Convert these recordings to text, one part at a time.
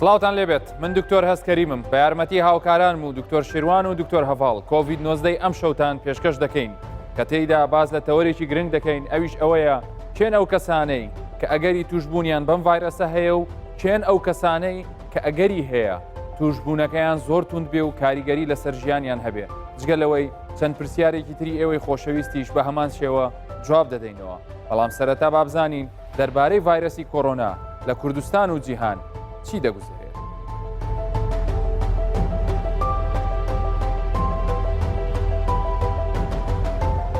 سڵاوتان لێبێت من دکتۆر هەستکەریمم بە یارمەتی هاوکارانم و دکتۆر شیروان و دکتۆر هەڤاڵ کۆڤید 19 ئەم شەوتان پێشکەش دەکەین کە تێیدا باز لە تەوەرێکی گرنگ دەکەین ئەویش ئەوەیە چێن ئەو کەسانەی کە ئەگەری توشبوونیان بەم ڤایرەسە هەیە و چێن ئەو کەسانەی کە ئەگەری هەیە توشبوونەکەیان زۆر تونند بێ و کاریگەری لەسەر ژیانیان هەبێ جگەلەوەی چەند پرسیارێکی تری ئێوەی خۆشەویستیش بە هەمان شێوە جواب دەدەینەوە بەڵام سەرەتا بابزانین دەربارەی ڤایرەسی کۆرۆنا لە کوردستان و جیهان چی دەگوزارێت؟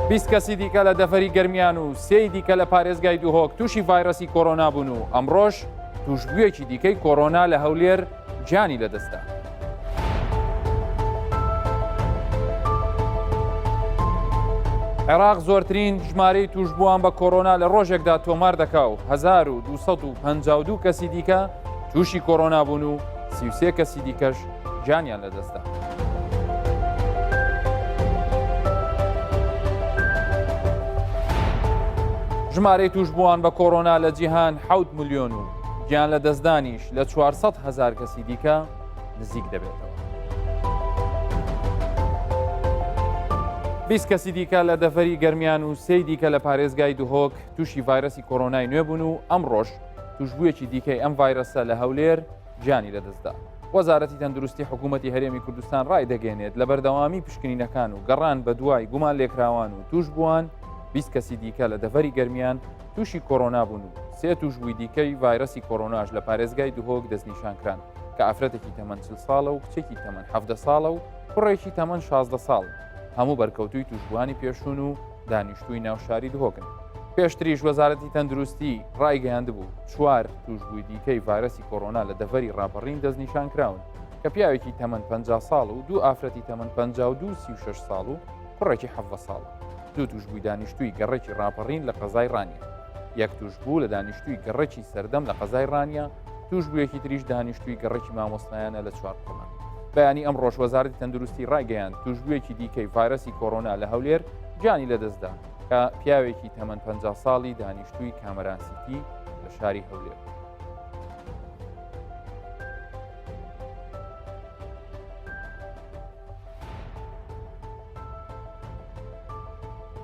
20 کەسی دیکە لە دەفەری گەرمیان و 3 دیکە لە پارێزگای دووهۆک تووشی ڤایرەسی کۆرۆنا بوون و ئەمڕۆژ توشبوویەکی دیکەی کۆرۆنا لە هەولێر گیانی لەدەستا. عێراق زۆرترین ژمارەی توشبووان بە کۆرۆنا لە ڕۆژێکدا تۆمار دەکا و 1252 کەسی دیکە تووشی کۆرۆنا بوون و 33 کەسی دیکەش گیانیان لەدەستا. ژمارەی توشبووان بە کۆرۆنا لە جیهان 7 ملیۆن و گیان لە دەستدانیش لە 400,000 کەسی دیکە نزیک دەبێتەوە. 20 کەسی دیکە لە دەفەری گەرمیان و 3 دیکە لە پارێزگای دووهۆک تووشی ڤایرەسی کۆرۆنای نوێ بوون و ئەمڕۆژ توشبوویەکی دیکەی ئەم ڤایرەسە لە هەولێر گیانی لەدەستدا. وەزارەتی تەندروستی حکوومەتی هەرێمی کوردستان ڕای دەگەێنێت لە بەردەوامی پشکنینەکان و گەڕان بە دوای گومان لێکراوان و توشبووان 20 کەسی دیکە لە دەفەری گەرمیان تووشی کۆرۆنا بوون و 3 توشبووی دیکەی ڤایرەسی کۆرۆناش لە پارێزگای دووهۆک دەستنیشانکران کە ئافرەتێکی تەمەن 40 ساڵە و کچێکی تەمەن 17 ساڵە و کوڕێکی تەمەن 16 ساڵ هەموو بەرکەوتووی توشبووانی پێشوون و دانیشتووی ناوشاری دووهۆکن. پێشتریش وەزارەتی تەندروستی ڕایگەیاندبوو 4 توشبووی دیکەی ڤایرەسی کۆرۆنا لە دەفەری ڕاپەڕین دەستنیشان کراون کە پیاوێکی تەمەن 50 ساڵ و دوو ئافرەتی تەمەن 52 36 ساڵ و کوڕێکی 17 ساڵ. دوو توشبووی دانیشتووی گەڕێکی ڕاپەڕین لە قەزای ڕانیە. یەک توشبوو لە دانیشتووی گەڕێکی سەردەم لە قەزای ڕانیە، توشبوویەکی تریش دانیشتووی گەڕێکی مامۆستایانە لە چوارکۆمان. بەیانی ئەم ڕۆژ وەزارەتی تەندروستی ڕایگەیاند توشبوویەکی دیکەی ڤایرەسی کۆرۆنا لە هەولێر گیانی لەدەستدا کە پیاوێکی تەمەن 50 ساڵی دانیشتووی کامەرانسیتی لە شاری هەولێر.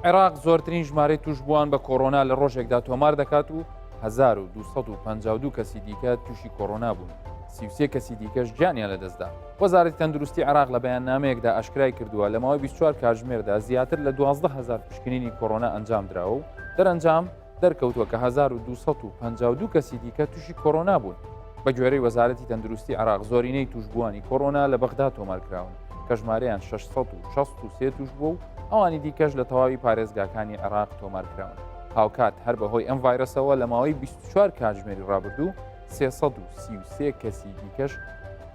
عێراق زۆرترین ژمارەی توشبووان بە کۆرۆنا لە ڕۆژێکدا تۆمار دەکات و 1252 کەسی دیکە تووشی کۆرۆنا بوون. 33 کەسی دیکەش گیانیان لەدەستدا. وەزارەتی تەندروستی عێراق لە بەیاننامەیەکدا ئاشکرای کردووە لە ماوەی 24 کاتژمێردا زیاتر لە 12,000 پشکنینی کۆرۆنا ئەنجام درراوە و دەرەنجام دەرکەوتووە کە 1252 کەسی دیکە تووشی کۆرۆنا بوون. بە گوێرەی وەزارەتی تەندروستی عێراق زۆرینەی توشبووانی کۆرۆنا لە بەغدا تۆمارکراون کە ژمارەیان 663 توش بوو و ئەوانی دیکەش لە تەواوی پارێزگاکانی عێراق تۆمارکراون. هاوکات هەر بەهۆی ئەم ڤایرەسەوە لە ماوەی 24 کاتژمێری ڕابردوو 333 کەسی دیکەش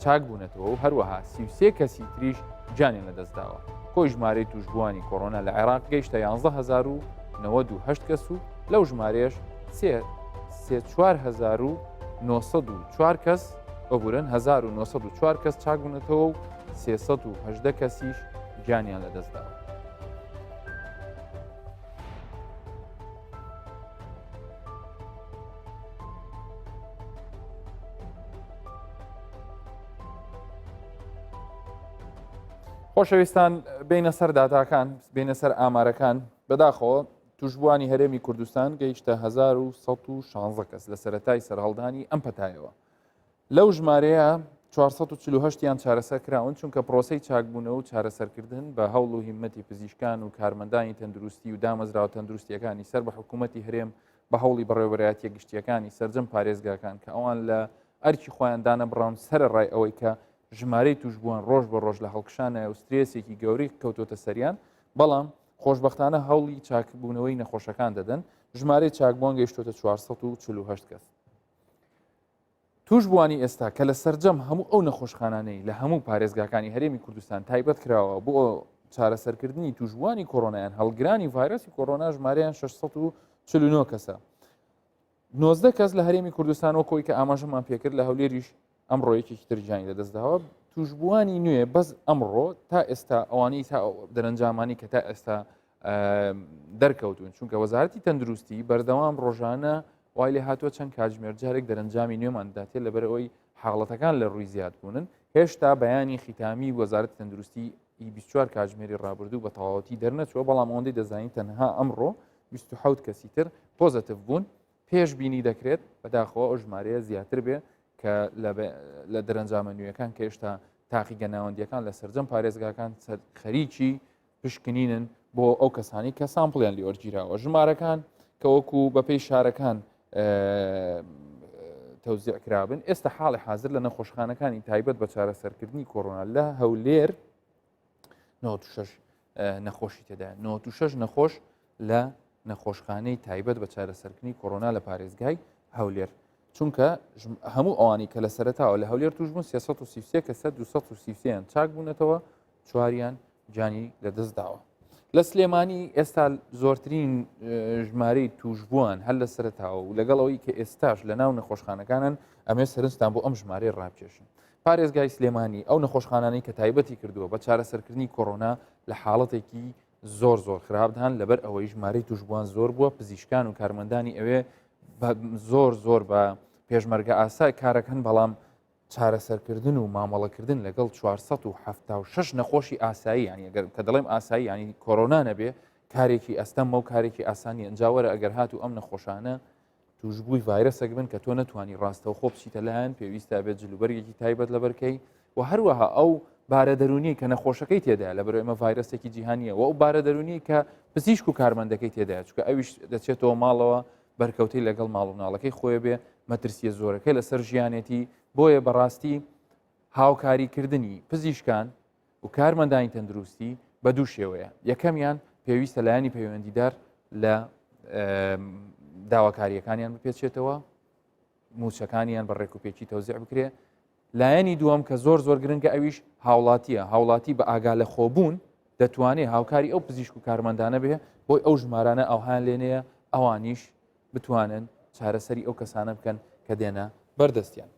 چاک بوونەتەوە و هەروەها 33 کەسی تریش گیانیان لەدەستداوە. کۆی ژمارەی توشبووانی کۆرۆنا لە عێراق گەیشتە 11,094 کەس و لەو ژمارەیەش 4,904 کەس بەبورن 1904 کەس چاک بوونەتەوە و 318 کەسیش گیانیان لەدەستداوە. خۆشەویستان بینە سەر داتاکان بینە سەر ئامارەکان بەداخەوە توشبووانی هەرێمی کوردستان گەیشتە 1116 کەس لە سەرەتای سەرهەڵدانی ئەم پەتایەوە. لەو ژمارەیە 448یان چارەسەر کراون چونکە پرۆسەی چاکبوونەوە و چارەسەرکردن بە هەوڵ و هیممەتی پزیشکان و کارمەندانی تەندروستی و دامەزراوە تەندروستیەکانی سەر بە حکوومەتی هەرێم بە هەوڵی بەڕێوەبەرایەتیە گشتیەکانی سەرجەم پارێزگاکان کە ئەوان لە ئەرکی خۆیان دانەبڕاون سەرڕای ئەوەی کە ژمارەی توشبووان ڕۆژ بە ڕۆژ لە هەڵکشانە و سترێسێکی گەوری کەوتۆتە سەریان بەڵام خۆشبەختانە هەوڵی چاکبوونەوەی نەخۆشەکان دەدەن ژمارەی چاکبووان گەیشتۆتە 448 کەس. توشبووانی ئێستا کە لە سەرجەم هەموو ئەو نەخۆشخانانەی لە هەموو پارێزگاکانی هەرێمی کوردستان تایبەت کراوە بۆ چارەسەرکردنی توشبووانی کۆرۆنایان هەڵگرانی ڤایرەسی کۆرۆنا ژمارەیان 649 کەسە. 19 کەس لە هەرێمی کوردستان وەکۆی کە ئاماژەمان پێکرد لە هەولێریش ئەمڕۆیەکێکی ترجانی لەدەستداوە. توشبووانی نوێ بەس ئەمڕۆ تا ئێستا ئەوانەی تا دەرەنجامانی کە تا ئێستا دەرکەوتون چونکە وەزارەتی تەندروستی بەردەوام ڕۆژانە وای لێ هاتووە چەند کاتژمێر جارێک دەرەنجامی نوێمان داتێت لەبەرەوەی حاڵەتەکان لە ڕووی زیاد بوونن هێشتا بەیانی خیتامی وەزارەت تەندروستی 24 کاتژمێری ڕابردوو بە تەواوەتی دەرنەچوە بەڵام ئەوەندەی دەزانین تەنها ئەمڕۆ 27 کەسی تر پۆزتیڤ بوون پێش بینی دەکرێت بەداخەوە ئەو ژمارەیە زیاتر بێ کە لە دەرەنجامە نوێیەکان کە هێشتا تاقیگە ناوەندیەکان لە سەرجەم پارێزگاکان خەریکی پشکنینن بۆ ئەو کەسانی کە سامپڵیان لێوەرگیراوە ژمارەکان کە وەکو بەپێی شارەکان تەوزیع کرابن ئێستا حاڵی حاضر لە نەخۆشخانەکانی تایبەت بە چارەسەرکردنی کۆڕۆنا لە هەولێر 96 نەخۆشی تێدا 96 نەخۆش لە نەخۆشخانەی تایبەت بە چارەسەرکردنی کۆڕۆنا لە پارێزگای هەولێر چونکە هەموو ئەوانی کە لە سەرەتاوە لە هەولێر توش بوون 333 کە 233 چاک بوونەتەوە چواریان جانی لەدەستداوە لە سلێمانی ئێستا زۆرترین ژمارەی توشبووان هەر لە سەرەتاوە و لەگەڵەوەی کە ئێستاش لە ناو نەخۆشخانەکانن ئەمێ سەرنجستان بۆ ئەم ژمارەی ڕابکێشن پارێزگای سلێمانی ئەو نەخۆشخانانەی کە تایبەتی کردووە بە چارەسەرکردنی کۆڕۆنا لە حاڵەتێکی زۆر خراپدان لەبەر ئەوەی ژمارەی توشبووان زۆر بووە پزیشکان و کارمەندانی ئەوێ زۆر بە پێشمەرگە ئاسای کارەکەن بەڵام چارەسەرکردن و مامەڵەکردن لەگەڵ 476 نەخۆشی ئاسایی ینی کە دەڵێم ئاسایی ینی کۆڕۆنا نەبێ کارێکی ئەستەمە و کارێکی ئاسانی ئەنجاوەرە ئەگەر هات و ئەم نەخۆشانە توشببووی ڤایرەسێک بن کە تۆ نەتوانی ڕاستەوە خۆ بچیتە لایەن پێویستە بێت جلوبەرێکی تایبەت لەبەرکەی و هەروەها ئەو بارە دەرونی کە نەخۆشەکەی تێدایە لە بەرەوەی ئەمە ڤایرەسێکی جیهانیە و ئەو بارە دەرونی کە پزیشک و کارمەندەکەی تێدایە چونکە ئەویش دەچێتەوە ماڵەوە بەرکەوتەی لەگەڵ ماڵ و ناڵەکەی خۆی بێ مەترسیە زۆرەکەی لەسەر ژیانێتی بۆیە بەڕاستی هاوکاریکردنی پزیشکان و کارمەندانی تەندروستی بە دوو شێوەیە یەکەمیان پێویستە لایەنی پەیوەندیدار لە داواکاریەکانیان بپێچێتەوە موچەکانیان بە ڕێکوپێکی تەوزیع بکرێ لایەنی دووەم کە زۆر گرنگە ئەویش هاوڵاتیە هاوڵاتی بە ئاگا لە خۆبوون دەتوانێت هاوکاری ئەو پزیشک و کارمەندانە بێ بۆی ئەو ژمارانە ئەوهان لێنەیە ئەوانیش بتوانن چارەسەری ئەو کەسانە بکەن کە دێنە بەردەستیان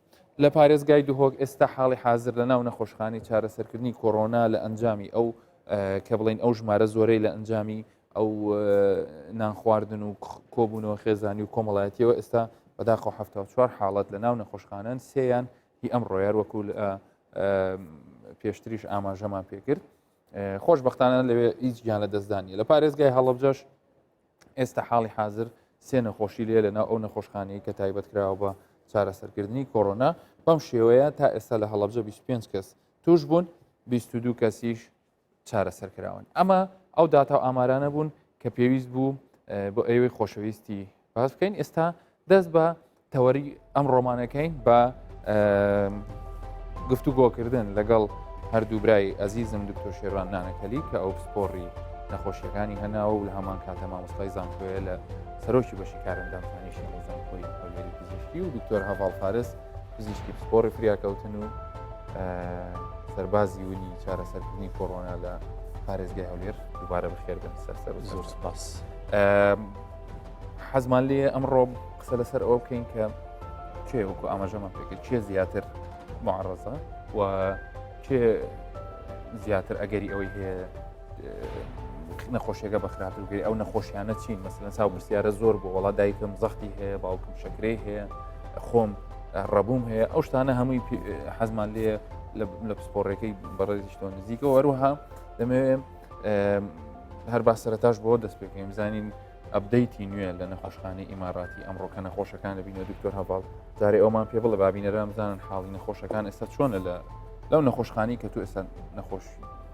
لە پارێزگای دوهۆک ئێستا حاڵی حاضر لە ناو نەخۆشخانەی چارەسەرکردنی کۆڕۆنا لە ئەنجامی ئەو کە بڵین ئەو ژمارە زۆرەی لە ئەنجامی ئەو نان خواردن و کۆبوونەوە خێزانی و کۆمەڵایەتیەوە ئێستا بەداخەوە 74 حاڵەت لە ناو نەخۆشخانەن سێیان هی ئەم ڕۆیار وەکو پێشتریش ئاماژەمان پێکرد خۆشبەختانە لەوێ هیچ گیان لە دەستدانی لە پارێزگای هەڵەبجەش ئێستا حاڵی حاضر سێ نەخۆشی لێ لەناو ئەو نەخۆشخانەی کە تایبەت کراوە بە چارەسەرکردنی کۆڕۆنا بەم شێوەیە تا ئێستا لە هەڵەبجە 25 کەس توش بوون 22 کەسیش چارەسەرکراون ئەمە ئەو داتا و ئامارانە بوون کە پێویست بوو بۆ ئەوەی خۆشەویستی باس بکەین ئێستا دەست بە تەوەری ئەم ڕۆمانەکەین بە گفتوگۆکردن لەگەڵ هەردوو برای ئەزیزم دکتۆر شێروان نانەکەلی کە ئەو سپۆڕی نەخۆشیەکانی هەناوە و لە هەمان کاتە مامۆستای زانکۆیە لە سەرۆکی بەشی کارەندامخانەی زانکۆی هەولێری پزیشکی و دکتۆر هەڤاڵ فارس پزیشکی سپۆڕی فریاکەوتن و سەربازی ونی چارەسەرکردنی کۆڕۆنا لە پارێزگای هەولێر دووبارە بخێر بن سەر زۆر سپاس حەزمان لێ ئەمڕۆ قسە لەسەر ئەوە بکەین کە چێ وەکو ئاماژەمان پێکرد چێ زیاتر معڕەزە و چێ زیاتر ئەگەری ئەوەی هەیە نەخۆشیەکە بەخراپتر بگەری ئەو نەخۆشیانە چین مەسەلەن چاو پرسیارە زۆر بۆ وڵا دایکم زەختی هەیە باوکم شەکرەی هەیە خۆم ڕەبووم هەیە ئەو شتانە هەمووی حەزمان لێ لە پسپۆڕێکەی بەڕێزیشتۆ نزیکەوە وەروها دەمەوێت هەر با سەرەتاش بۆ دەست پێکەین بزانین ئەبدەیتی نوێ لە نەخۆشخانەی ئیماراتی ئەمڕۆکە نەخۆشەکان لەبینە دکتۆر هەڤاڵ جارێ ئەومان پێ بڵێ بابینەرە بزانن حاڵی نەخۆشەکان ئێستا چۆنە لەو نەخۆشخانی کە تو ئێستا نەخۆش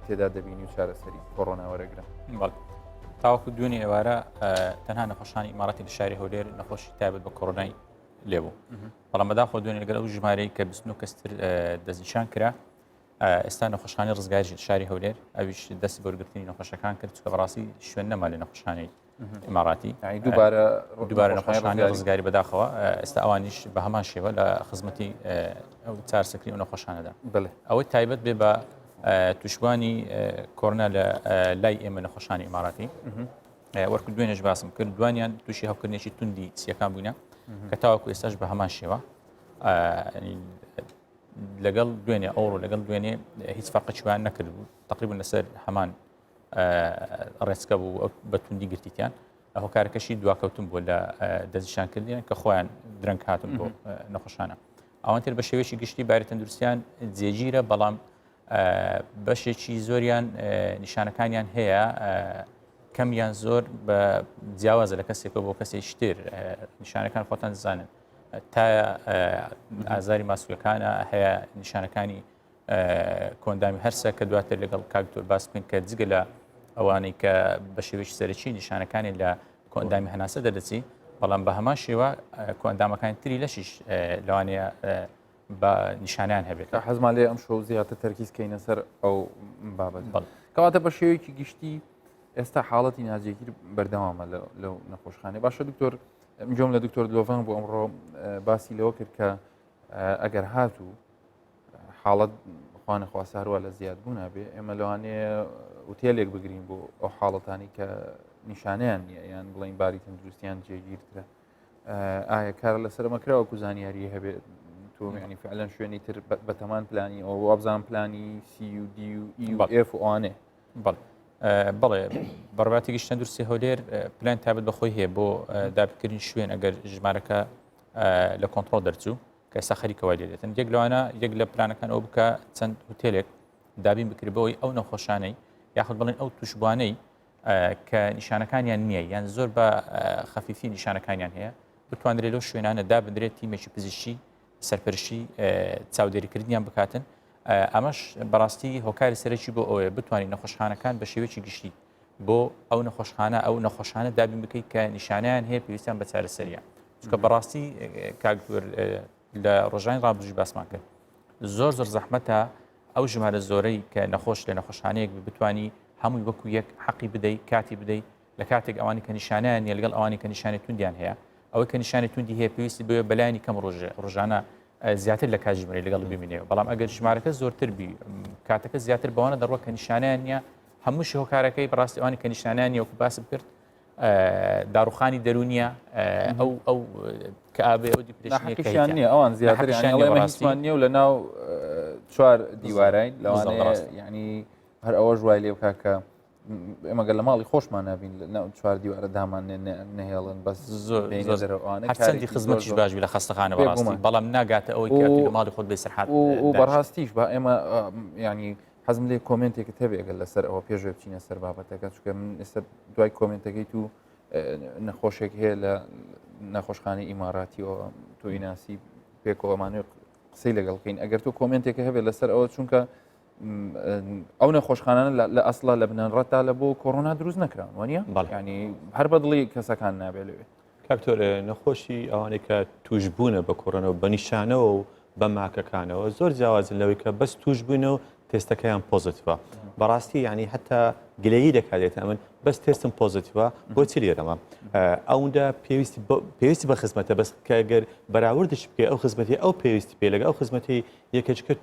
تێدا دەبینی و چارەسەری کۆڕۆنا وەرەگرە تاوەکو دوێنێ ئێوارە تەنها نەخۆشخانی ئیماراتی لە شاری هەولێر نەخۆشی تایبەت بە کۆڕۆنای لێبوو بەڵام بەداخۆ دوێنێ لەگەڵ ئەو ژمارەی کە 29 کەستر دەستنیشان کرا ئێستا نەخۆشخانەی ڕزگاری شاری هەولێر ئەویش دەستی بەوەرگرتنی نەخۆشەکان کرد چکە بەڕاستی شوێن نەما لە نەخۆشخانەی ئیماراتی دووبارە نەخۆشخانەی ڕزگاری بەداخەوە ئێستا ئەوانیش بە هەمان شێوە لە خزمەتی ئەو چارەسەرکردنی ئەو نەخۆشانەدا ئەوەی تایبەت بێ بە توشبوانی کۆڕۆنا لە لای ئێمە نەخۆشخانەی ئیماراتی وەرکو دوێنێش باسم کرد دوانیان تووشی هەوکردنێکی توندی سیەکان بووینە کە تاوەکو ئێستاش بە هەمان شێوە لەگەڵ دوێنێ ئەوڕۆ لەگەڵ دوێنێ هیچ فەرقەیان نەکرد بوو تقریبا لەسەر هەمان ڕێسکە بوو بە توندی گرتیان هۆکارەکەشی دواکەوتن بۆ لە دەستنیشانکردنیان کە خۆیان درەنگ هاتن بۆ نەخۆشانە ئەوان تر بە شێوەیەکی گشتی باری تەندروستیان جێگیرە بەڵام بەشێکی زۆریان نیشانەکانیان هەیە کەمیان زۆر بە جیاوازە لە کەسێکەوە بۆ کەسێکی تر نیشانەکان خۆتان دەزانن تا ئازاری ماسوولەکانە هەیە نیشانەکانی کۆندامی هەرسە کە دواتر لەگەڵ کاکتۆر باس بکەین کە جگە لە ئەوانەی کە بە شێوەیەکی سەرەکی نیشانەکانی لە کۆندامی هەناسە دەدەچی بەڵام بە هەمان شێوە کۆندامەکانی تری لەشیش لەوانەیە بە نیشانیان هەبێت حەزمان لێ ئەم شەو زیاتر تەرکیز کەینە سەر ئەو بابەت کەواتە بە شێوەیەکی گشتی ئێستا حاڵەتی ناجێگیر بەردەوامە لەو نەخۆشخانەی باشە دکتۆر جۆم لە دکتۆر دلۆڤان بۆ ئەمڕۆ باسی لەوە کرد کە ئەگەر هاتوو حاڵەت خوانە خواساروە لە زیاد بوو نابێ ئێمە لەوانەیە ئوتێلێک بگرین بۆ ئەو حاڵەتانی کە نیشانیان نیە یان بڵین باری تەندروستیان جێگیرترە ئایا کار لەسەرمەکراوە کو زانیاری هەبێت تۆ ینی فعلەن شوێنی تر بەتەمان پلانی ئەو وابزان پلانی CUD و EF و ئەوانێ بەڵێ بەڕباتێکی تەندروستی هەولێر پلان تابەت بەخۆی هەیە بۆ دابکردنی شوێن ئەگەر ژمارەکە لە کۆنتڕۆل دەرچوو کە ئێستا خەریکەوە دێتن یەک لەوانە یەک لە پلانەکان ئەو بکە چەند هوتێلێک دابین بکردبەوەی ئەو نەخۆشانەی یاخود بڵێن ئەو توشبوانەی کە نیشانەکانیان نییە یان زۆر بە خەفیفی نیشانەکانیان هەیە بتوانرێت لەو شوێنانە دابدرێت تیمێکی پزیشکی سەرپەرشتی چاودێریکردنیان بکاتن ئەمەش بەڕاستی هۆکاری سەرەکی بۆ ئەوەیە بتوانین نەخۆشخانەکان بە شێوەیەکی گشتی بۆ ئەو نەخۆشخانە دابین بکەیت کە نیشانیان هەیە پێویستیان بە چارەسەریان چونکە بەڕاستی کاکتۆر لە ڕۆژانی ڕابردووی باسمان کرد زۆر زەحمەتە ئەو ژمارە زۆرەی کە نەخۆش لە نەخۆشخانەیەک بتوانی هەمووی وەکو یەک حەقی بدەیت کاتی بدەیت لە کاتێک ئەوانی کە نیشانیان نیە لەگەڵ ئەوانی کە نیشانی توندیان هەیە ئەوەی کە نیشانی توندی هەیە پێویستی بۆیە بەلایانی کەم ڕۆژانە زیاتر لە کاژمێری لەگەڵ ببینێەوە بەڵام ئەگەر ژمارەکە زۆرتر بی کاتەکە زیاتر بەوانە دەڕوە کە نیشانیان نیە هەمووشی هۆکارەکەی بەڕاستی ئەوانی کە نیشانیان نیە وەکو باسم کرد داڕوخانی دەرونیە ئەو کە ئابێ ئەو دیپرشنیان نیە ئەوان زیاتریان نیە و لە ناو چوار دیوارین لەوانەیە یعنی هەر ئەوە ژوای لێ بکە کە ئێمەگەر لە ماڵی خۆشمان نبین لە چوار دیوارە دامان نهێڵن بەس زۆرەوەی خزمەتیش باشوی لە خەستەخانە بەڕاستی بەڵام ناگاتە ئەوەی لە ماڵی خۆت بێ سەرحات و بەڕاستیش بە ئێمە ینی حەزم لێ کۆمنتێکت هەبێ ئەگەر لەسەر ئەوە پێشوێ بچینە سەر بابەتەکە چونکە من ئێستا دوای کۆمنتەکەی تو نەخۆشێک هەیە لە نەخۆشخانەی ئیماراتی تۆی ناسی پێکەوەمانێ قسەی لەگەڵکەین ئەگەر تۆ کۆمنتێکە هەبێت لەسەر ئەوە چونکە ئەو نەخۆشخانانە لە ئەسڵا لە بنەڕەتتا لە بۆ کۆڕۆنا دروست نەکراون وانە ینی هەر بەدڵی کەسەکان نابێت لەوێ کاکتۆر نەخۆشی ئەوانەی کە توشبوونە بە کۆڕۆنەوە بە نیشانەوە و بە ماکەکانەوە زۆر جیاوازن لەوەی کە بەس توشبوونەوە تێستەکەیان پۆزتیڤە بەڕاستی ینی حتا گلەیی دەکاتێت ئەمن بەس تێستم پۆزتیڤە بۆچی لێرەمە ئەوەندە پێویستی بە خزمەتە بەس کەگەر بەراوردش بکە ئەو خزمەتی ئەو پێویستی پێ لەگە ئەو خزمەتی یەکەچکە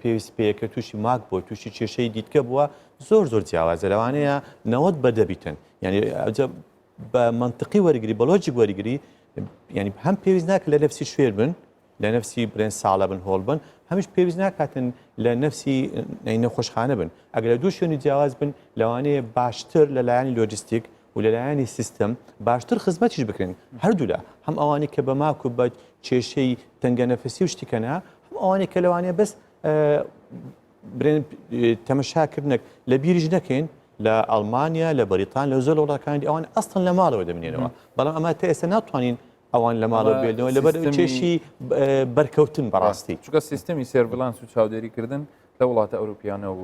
پێویست پێیەکە تووشی ماک بۆ تووشی کێشەی دیتکە بووە زۆر جیاوازە لەوانەیە نەوەت بەدەبیتن ینی بە منطقی وەرگری بە لۆجیک وەرگری ینی هەم پێویست ناکە لە نەفسی شوێر بن لە نفسی برێن ساڵە بن هۆڵ بن هەمیش پێویست ناکاتن لە نفسی نەخۆشخانە بن ئەگەر لە دوو شوێنی جیاواز بن لەوانەیە باشتر لەلایەنی لۆجستیک و لەلایەنی سیستم باشتر خزمەتیش بکرێن هەردوولا هەم ئەوانی کە بە ماک و بە کێشەی تەنگە نەفەسی و شتیکەنە هەم ئەوانی کە لەوانەیە بەس برێن تەمەشاکردنێک لە بیریش نەکەین لە ئەڵمانیا لە بەریتان لە زۆر وڵاتەکانی ئەوان ئەستن لە ماڵەوە دەبنێنەوە بەڵام ئەمە تا ئێستا ناتوانین ئەوان لە ماڵە بێنەوە لەبەر کێشی بەرکەوتن بەڕاستی چونکە سیستمی سێرڤلانس و چاودێریکردن لە وڵاتە ئەوروپیانە و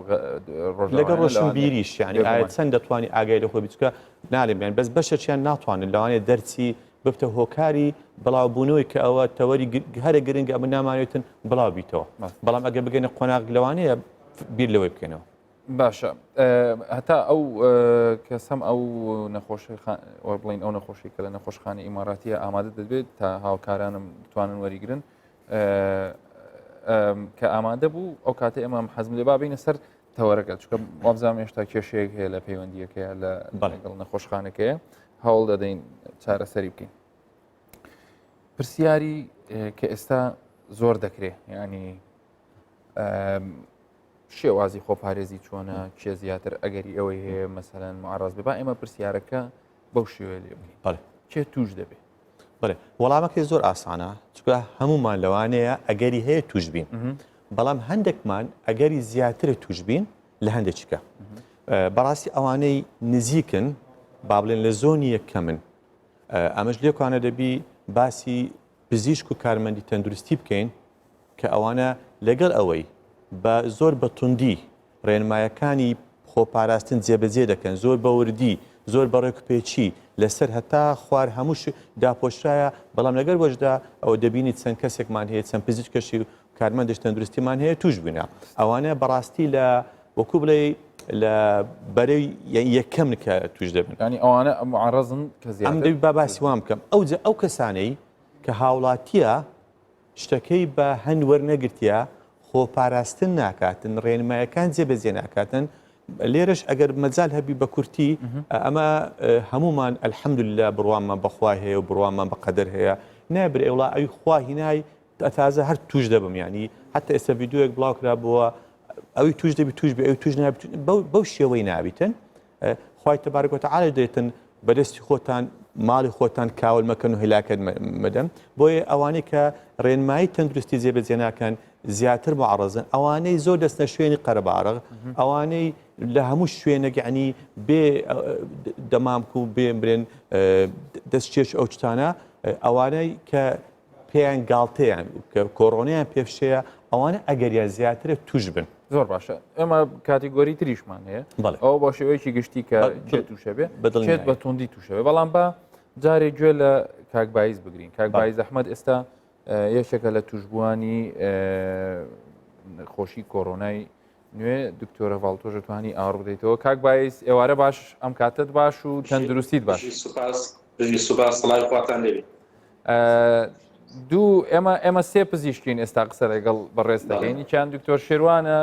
لەگەڵ ڕۆشنبیریش یعنی ئایا چەند دەتوانانی ئاگای لەخۆ بچکە نالێمیان بەس بەشەچیان ناتوانن لەوانێت دەرچی ببتە هۆکاری بڵاوبوونەوەی کە ئەوە تەوەری هەرە گرنگە ئەمە نامانێتن بڵاو بیتەوە بەڵام ئەگەر بگەنە قۆناغ لەوانەیە بیر لەوەی بکەنەوە باشە هەتا ئەو کەسەم ئەو نەخۆشی بڵین ئەو نەخۆشی کە لە نەخۆشخانە ئیماراتیە ئامادە دەبێت تا هاوکارانم بتوانن وەریگرن کە ئامادە بوو ئەو کاتە ئێمە حەزم لێ بابینە سەر تەوەرەکە چکە وابزانام هێشتا کێشەیەک هەیە لە پەیوەندیەکەیە لە لەگەڵ نەخۆشخانەکەیە هەوڵ دەدەین چارەسەری بکەین پرسیاری کە ئێستا زۆر دەکرێت ینی شێوازی خۆپارێزی چۆنە کێ زیاتر ئەگەری ئەوەی هەیە مەسەلەن معڕاز بێ با ئێمە پرسیارەکە بەو شێوەیە لێ بکەین کێ توش دەبێت بڵێ وەڵامەکەی زۆر ئاسانە چکە هەمومان لەوانەیە ئەگەری هەیە توش بین بەڵام هەندێکمان ئەگەری زیاترە توش بین لە هەندێکیکە بەڕاستی ئەوانەی نزیکن با بڵێن لە زۆنی یەکەمن ئەمەش لێکوانە دەبی باسی پزیشک و کارمەندی تەندروستی بکەین کە ئەوانە لەگەڵ ئەوەی بە زۆر بەتوندی ڕێنمایەکانی خۆپاراستن جێبەجێ دەکەن زۆر بەوردی زۆر بەڕێکوپێکی لەسەر هەتا خوار هەمووش داپۆشرایە بەڵام لەگەر وەشدا ئەوە دەبینی چەند کەسێکمان هەیە چەند پزیشکەشی و کارمەندش تەندروستیمان هەیە توش بووینە ئەوانە بەڕاستی لە وەکو بڵێ لە بەرەی یەکەم کە توش دەبن ینی ئەوانە معڕزن کە ئەم دەبی با باسی وام بکەم ئەو کەسانەی کە هاوڵاتیە شتەکەی بە هەند وەرنەگرتیە خۆپاراستن ناکاتن ڕێنمایەکان جێبەجێ ناکاتن لێرەش ئەگەر مەجال هەبی بە کورتی ئەمە هەمومان ئەلحەمدوللا بڕوانمان بەخوا هەیە و بڕوانمان بەقەدەر هەیە نابێ ئێوڵا ئەوی خوا هینای تازە هەر توش دەبم ینی حتا ئێستا ڤیدیۆیەک بڵاوکرا بووە ئەوی توش دەبی توش بێ ئەوی توش نابێت بەو شێوەی نابیتن خوای تەبارەک وتەعالی دێتن بەدەستی خۆتان ماڵی خۆتان کاول مەکەن و هیلاکەت مەدەم بۆیە ئەوانەی کە ڕێنمایی تەندروستی جێبەجێ ناکەن زیاتر معڕزن ئەوانەی زۆر دەستنە شوێنی قەرەباڕغ ئەوانەی لە هەموو شوێنە یعنی بێ دەمامک و بێ برێن دەستچێش ئەو شتانە ئەوانەی کە پێیان گاڵتەیان کە کۆڕۆنیان پێشەیە ئەوانە ئەگەریان زیاترە توش بن زۆر باشە ئێمە کاتیگۆری تریشمان هەیە ئەوە بۆ شێوەیەکی گشتی کە چێت توشەبێ چێت بە توندی توشەوێ بەڵام بە جارێک گوێ لە کاکبایز بگرین کاکبایز ئەحمەد ئێستا یەکێکە لە توشبوانی خۆشی کۆڕۆنای نوێ دکتۆرە ڤاڵتۆژە توانی ئاڕ بدەیتەوە کاکبایز ئێوارە باش ئەم کاتت باش و تەندروستیت باش دوو ئێمە سێ پزیشکین ئێستا قسە لەگەڵ بەڕێز دەکەینی چیان دکتۆر شێوانە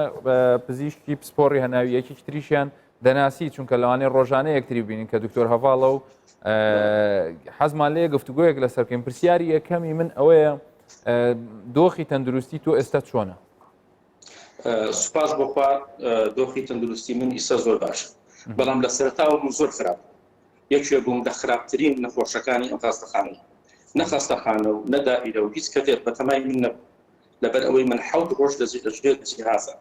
پزیشکی پسپۆڕی هەناوی یەکی تریشیان دەناسی چونکە لەوانەیە ڕۆژانە یەکتری بینین کە دکتۆر هەڤاڵە و حەزمان لێ گفتوگویەک لەسەر بکەین پرسیاری یەکەمی من ئەوەیە دۆخی تەندروستی تۆ ئێستا چۆنە؟ سوپاس بۆخوا دۆخی تەندروستی من ئیستا زۆر باشە بەڵام لە سەرتاوە من زۆر خراپ یەکێ بووم لە خراپترین نەخۆشەکانی ئەم خاستەخانەی نەخاستەخانە و نەدائیرە و هیچ کەتێک بە تەمای من نەبوو لەبەر ئەوەی من حەوت ڕۆژ دەژێت جیهازە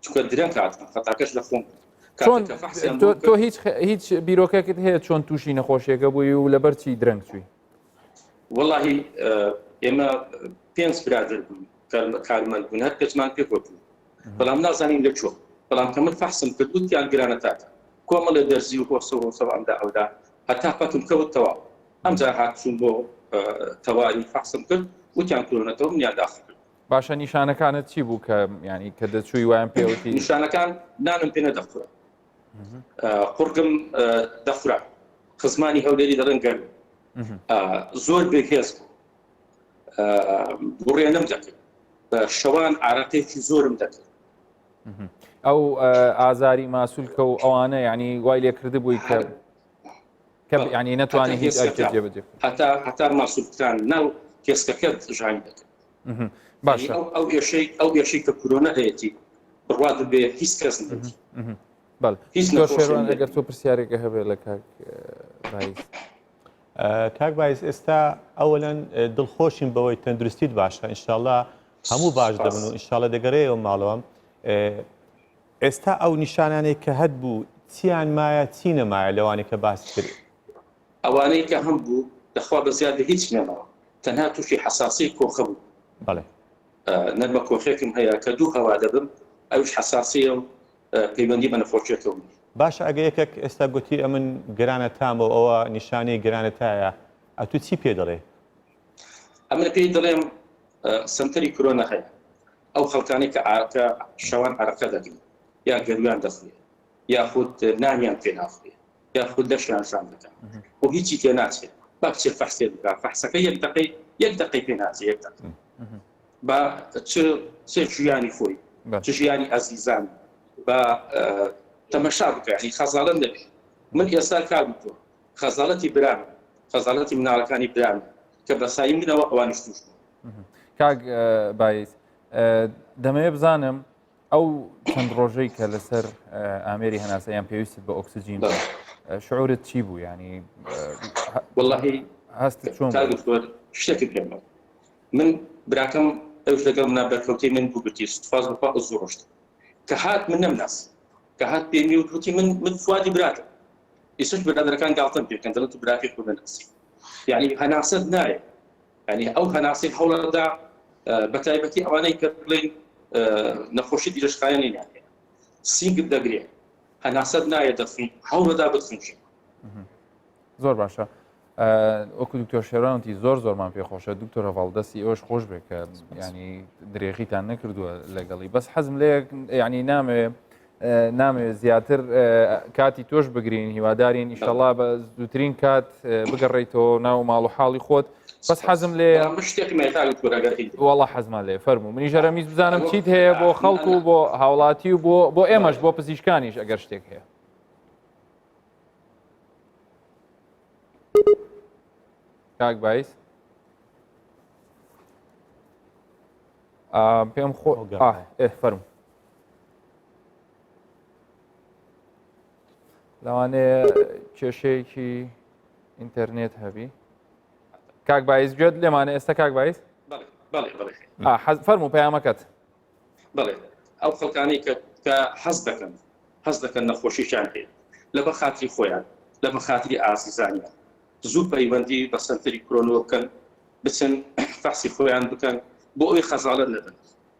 چونکە درەنگ هاتم خەتاکەش لە خۆم تۆ هیچ بیرۆکێکت هەیە چۆن تووشی نەخۆشیەکە بووی و لەبەر چی درەنگ چووی؟ وەڵاهی ئێمە 5 برادر بووین کارمەند بوون هەر کەسمان پێکۆتوو بەڵام نازانین لە چۆ بەڵام کە من فەحسم کرد وتیان گرانەتاتە کۆمەڵێ دەرزی و هۆسە ئەمدا ئەودا هەتا پەتم کەوتەوە ئەمجا هاتچوون بۆ تەواری فەحسم کرد وتیان کۆنەتەوە منیان داخل کرد باشە نیشانەکانت چی بوو کە ینی کە دەچووی وایان پێوتی نیشانەکان نانم پێ نەدەخورە قورگم دەخورا خزمانی هەولێری دەڵێن گەرم زۆر بێهێز بوو بڕێنم دەکرد شەوان عارەقێکی زۆرم دەکرد ئەو ئازاری ماسوولکە و ئەوانە ینی وای لێ کرده بووی کە ینی نەتوانانی هیچ جێبەجێ هەتا ماسوولکتان ناو کێسکەکەت ژانی دەکرد باشە ئەو یەشەی کە کورۆنە هەیەی بڕوا دەبێ هیچ کەس نبێت شێوان ئەگەر تۆ پرسیارێکە هەبێت لە کاک باعیس ئێستا ئەوەلەن دڵخۆشین بەوەی تەندروستیت باشە ئینشاءڵڵا هەموو باش دەبن و ئینشاءڵڵا دەگەڕێەوە ماڵەوە ئێستا ئەو نیشانانەی کە هەت بوو چیان مایە چی نەمایە لەوانەی کە باسی کرد ئەوانەی کە هەم بوو دەخوا بە زیادە هیچ نێمەوە تەنها تووشی حەساسی کۆخە بوو بەڵێ نەرمە کۆخێکم هەیە کە دوو هەوا دەبم ئەوش حەساسیە و پەیوەندی بە نەخۆشیەکەوە باشە ئەگە یەکێک ئێستا گوتی ئەمن گرانە تامە و ئەوە نیشانەی گرانەتایە ئەتو چی پێ دەڵێ؟ ئەمە پێی دەڵێم سنتەری کۆرۆنا هەیە ئەو خەڵکانی کە ئارەکە شەوان عەرەقە دەگرن یا گەرویان دەخوێ یاخود نانیان پێ ناخوێ یاخود لەشیان شان دەکەن و هیچی تێ ناچێت با بچێت فەحسێ بکات فەحسەکە یەک دقەی پێ ناچێت یەک دقەی با چ ژیانی خۆی چ ژیانی ئەزیزان بە تەمەشا بکە ینی خەزاڵەت نەبێت من ئێستا کار بوو خەزاڵەتی برامە خەزاڵەتی مناڵەکانی برامە کە بەسایی منەوە ئەوانش توش بوون کاک باعیس دەمەوێت بزانم ئەو چەند ڕۆژەی کە لەسەر ئامێری هەناسەیان پێویستت بە ئۆکسجین شعورت چی بوو ینی واللهی هەست چۆن دکتۆر شتێکی پێم من براکەم ئەوش لەگەڵ منابەرکەوتی من بگوتی سوپاس بخوا زۆر ڕۆشت کە هات من نەمناس کە هات پێمی وتی من فوادی براکەم ئێسش برادەرەکان گاڵتەم پێکەن دەڵێت براکی خۆ بناسی یعنی هەناسەت نایە یعنی ئەو هەناسی هەوڵەدا بەتایبەتی ئەوانەی کە بڵێن نەخۆشی دیرەشقایانی نایە سینگت دەگرێت هەناسەت نایە دەفین هەوڵەدا بتخنشی زۆر باشە وەکو دکتۆر شێرانتی زۆرمان پێخۆشە دکتۆر هەڤاڵ دەستی ئەوش خۆش بێ کە ینی درێغیتان نەکردووە لەگەڵی بەس حەزم لێ ینی نامێ زیاتر کاتی تۆش بگرین هیوادارین ئیشەڵا بە زووترین کات بگەڕێیتەوە ناو ماڵ و حاڵی خۆت بەس حەزم لێ وەڵا حەزمان لێ فەرموو منی ژەرەمیز بزانم چیت هەیە بۆ خەڵکو و بۆ هاوڵاتی و بۆ ئێمەش بۆ پزیشکانیش ئەگەر شتێک هەیە کاک باعیس پێم خۆ فەرموو لەوانەیە کێشەیەکی ئینتەرنێت هەبی کاک باعیس گوێت لێمانە ئێستا کاک باعیس فەرموو پەیامەکەت بڵێ ئەو خەڵکانی کە حەز دەکەن نەخۆشیشان هەیە لە بە خاتری خۆیان لە بە خاتری ئازیزانیان زوو پەیوەندی بە سەنتەری کۆرۆنەوە بکەن بچن فەحسی خۆیان بکەن بۆ ئەوی خەزاڵت نەبن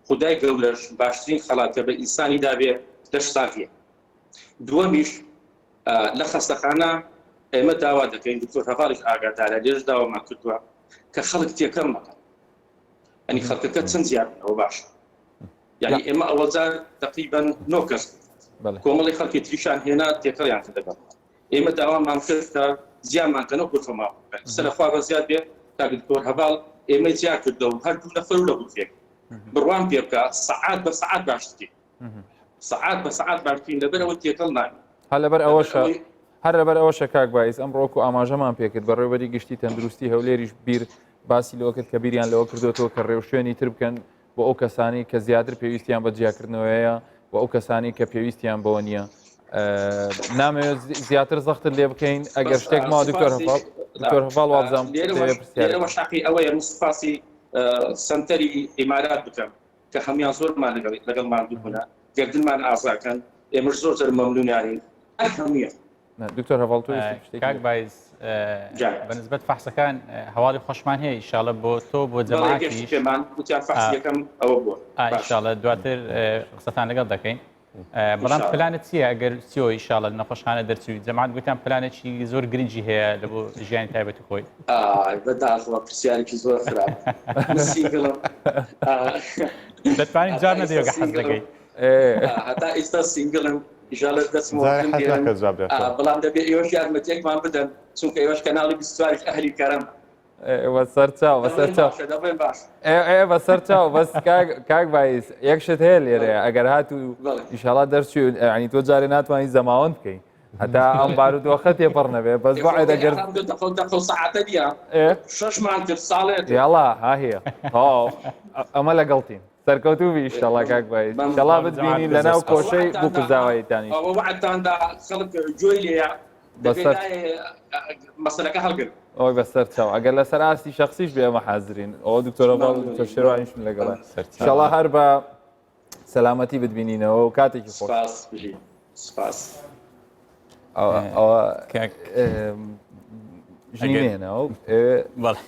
خودای گەورەش باشترین خەڵاتە بە ئینسانی دابێ لە شتاکیە دووەمیش لە خەستەخانە ئێمە داوا دەکەین دکتۆر هەڤاڵیش ئاگادارە لێرش داوامان کردووە کە خەڵک تێکەم مەکەن ئەنی خەڵکەکە چەند زیادەوە باشە یعنی ئێمە ئەوەجار تقریباً 9 کەس کۆمەڵی خەڵکی تریشان هێنا تێکەڵیان کرد لەگەڵ ئێمە داوامان کرد کە زیانمانکەنەوە گوتەما سەرخوا بە زیاد بێ تا دکتۆر هەڤاڵ ئێمە زیاد کردەوە هەردوو نەفەر و لە بوتێک بڕوان پێ بکە سەعات بە سەعات باشتری سەعات بە سەعات باشترین لەبەرەوە تێکەڵ ناوی هەر لەبەر ئەوەشە کاک باعیس ئەم ڕۆک و ئاماژەمان پێکرد بەڕێوەبەری گشتی تەندروستی هەولێریش بیر باسی لەوە کرد کە بیریان لەوە کردوێتەوە کە ڕێوشێنی تر بکەن بۆ ئەو کەسانی کە زیاتر پێویستیان بە جیاکردنەوەیە و ئەو کەسانی کە پێویستیان بەوە نییە نامەوێت زیاتر زەختت لێ بکەین ئەگەر شتێک ما دکتۆر هەڤاڵ وابزانم لێرەوە شاقی ئەوەیە مستفاسی سنتەری ئیمارات بکەم کە هەمیان زۆرمان لەگەڵمان دووبوونە گردنمان ئازاکەن ئێمەش زۆر مەمنونیانین هەموویە دکتۆر هەڤاڵ کاک باعیس بەنسبەت فەحسەکان هەواڵی خۆشمان هەیە ئیشاڵە بۆ تۆ بۆ جەماعەتیش ئیشاڵە دواتر قسەتان لەگەڵ دەکەین بەڵام پلانت چییە ئەگەر چیۆ ئیشاڵە نەخۆشخانە دەرچوی جەماعەت گوتیان پلانێکی زۆر گرنگی هەیە لە بۆ ژیانی تایبەتی خۆی بەداخەوە پرسیارێکی زۆر خراپ دەتوانین جار نەدەیەگە حەز دەکەی هەتا ئێستا سینگڵم ئیژالە بەڵام دەبێت ئێوەش یارمەتێکمان بدەن چونکە ئێوەش کەناڵی 24 ئەهلی کەرەم بەسەر چاو بەسەر چاو بەس کاک باعیس یەکشت هەیە لێرەیە ئەگەر هات و ئیشاڵا دەرچوو ینی تۆ جارێ ناتوانانی زەماوەند بکەی هەتا ئەم بارودۆخە تێپەڕ نەبێ بەس بۆ دەگەر ساعتە دیە 6مان کرد ساڵێت یاڵا ها هەیە ئەمە لەگەڵتین سەرکەوتوبی ئیشەڵا کاک باعیس ئیشەڵا بتبینین لەناو کۆشەی بوو کوزاواییتانی وعدتاندا خەڵک گوێی لێیە مەسەلەکە هەڵگرت ئەوی بەسەر چاو ئەگەر لەسەر ئاستی شخصیش بێ ئەمە حازرین ئەوە دکتۆرە باڵ دکتۆر شێروانیشم لەگەڵە ئیشەڵا هەر بە سەلامەتی بتبینینەوە و کاتێکی خۆش سپاس ئەوە ژینێنەوە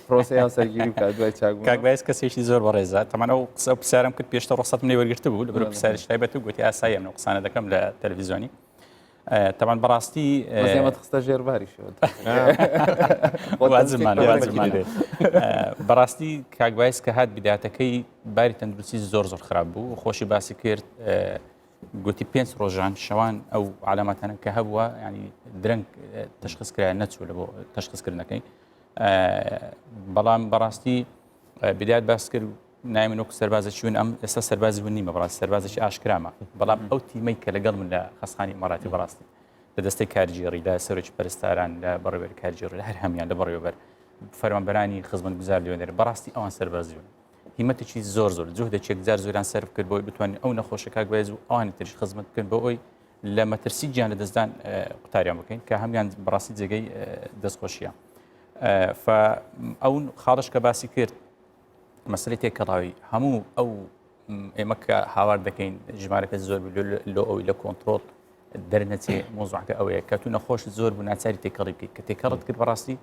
پرۆسی هەسەرگیری و کات دوای چاکبوون کاک باعیس کەسێکی زۆر بەڕێزە تەمانە ئەو قسە پرسیارم کرد پێشتە ڕۆخسەت منی وەرگرتە بوو لەبەر پرسیارش تایبەت و گوتی ئاساییە من قسانە دەکەم لە تەلەڤیزیۆنی تەمان بەڕاستی ئێمەت خستە ژێرباریشەوە بەڕاستی کاک باعیس کە هات بیداتەکەی باری تەندروستی زۆر خراپ بوو خۆشی باسی کرد گوتی 5 ڕۆژان شەوان ئەو علامەتانە کە هەبووە ینی درەنگ تەشخیص کرایە نەچوو لە بۆ تەشخیصکردنەکەی بەڵام بەڕاستی بدایت باس کرد ناوی وەکو سەربازێکیون ئەم ئێستا سەربازی ون نیمە بەڕاستی سەربازێکی ئاشکرامە بەڵام ئەو تیمەی کە لەگەڵ من لە خەستخانی ئیماراتی بەڕاستی لە دەستەی کارگێڕیدا سەرۆکی پەرستاران لە بەڕێوەبەر کارگێڕی هەر هەمیان لە بەڕێوەبەر فەرمانبەرانی خزمەتگوزار لێوێنەر بەڕاستی ئەوان سەربازیون هیمەتێکی زۆر جوهدێک جار زۆران سەرف کرد بۆی بتوانین ئەو نەخۆشە کاک باعیس و ئەوانی تریش خزمەت بکەن بۆ ئەوی لە مەترسی گیان لە دەستدان قوتاریان بکەین کە هەمیان بەڕاستی جێگەی دەستخۆشیە ئەو خاڵش کە باسی کرد مەسلەی تێکەڵاوی هەموو ئەو ئێمە کە هاوار دەکەین ژمارەکە زۆر لۆ ئەوی لە کۆنتترۆل دەرنەچێ مۆزوعەکە ئەوەیە کە تو نەخۆش زۆر بوو ناچاری تێکەڵی بکەیت کە تێکەڵت کرد بەڕاستی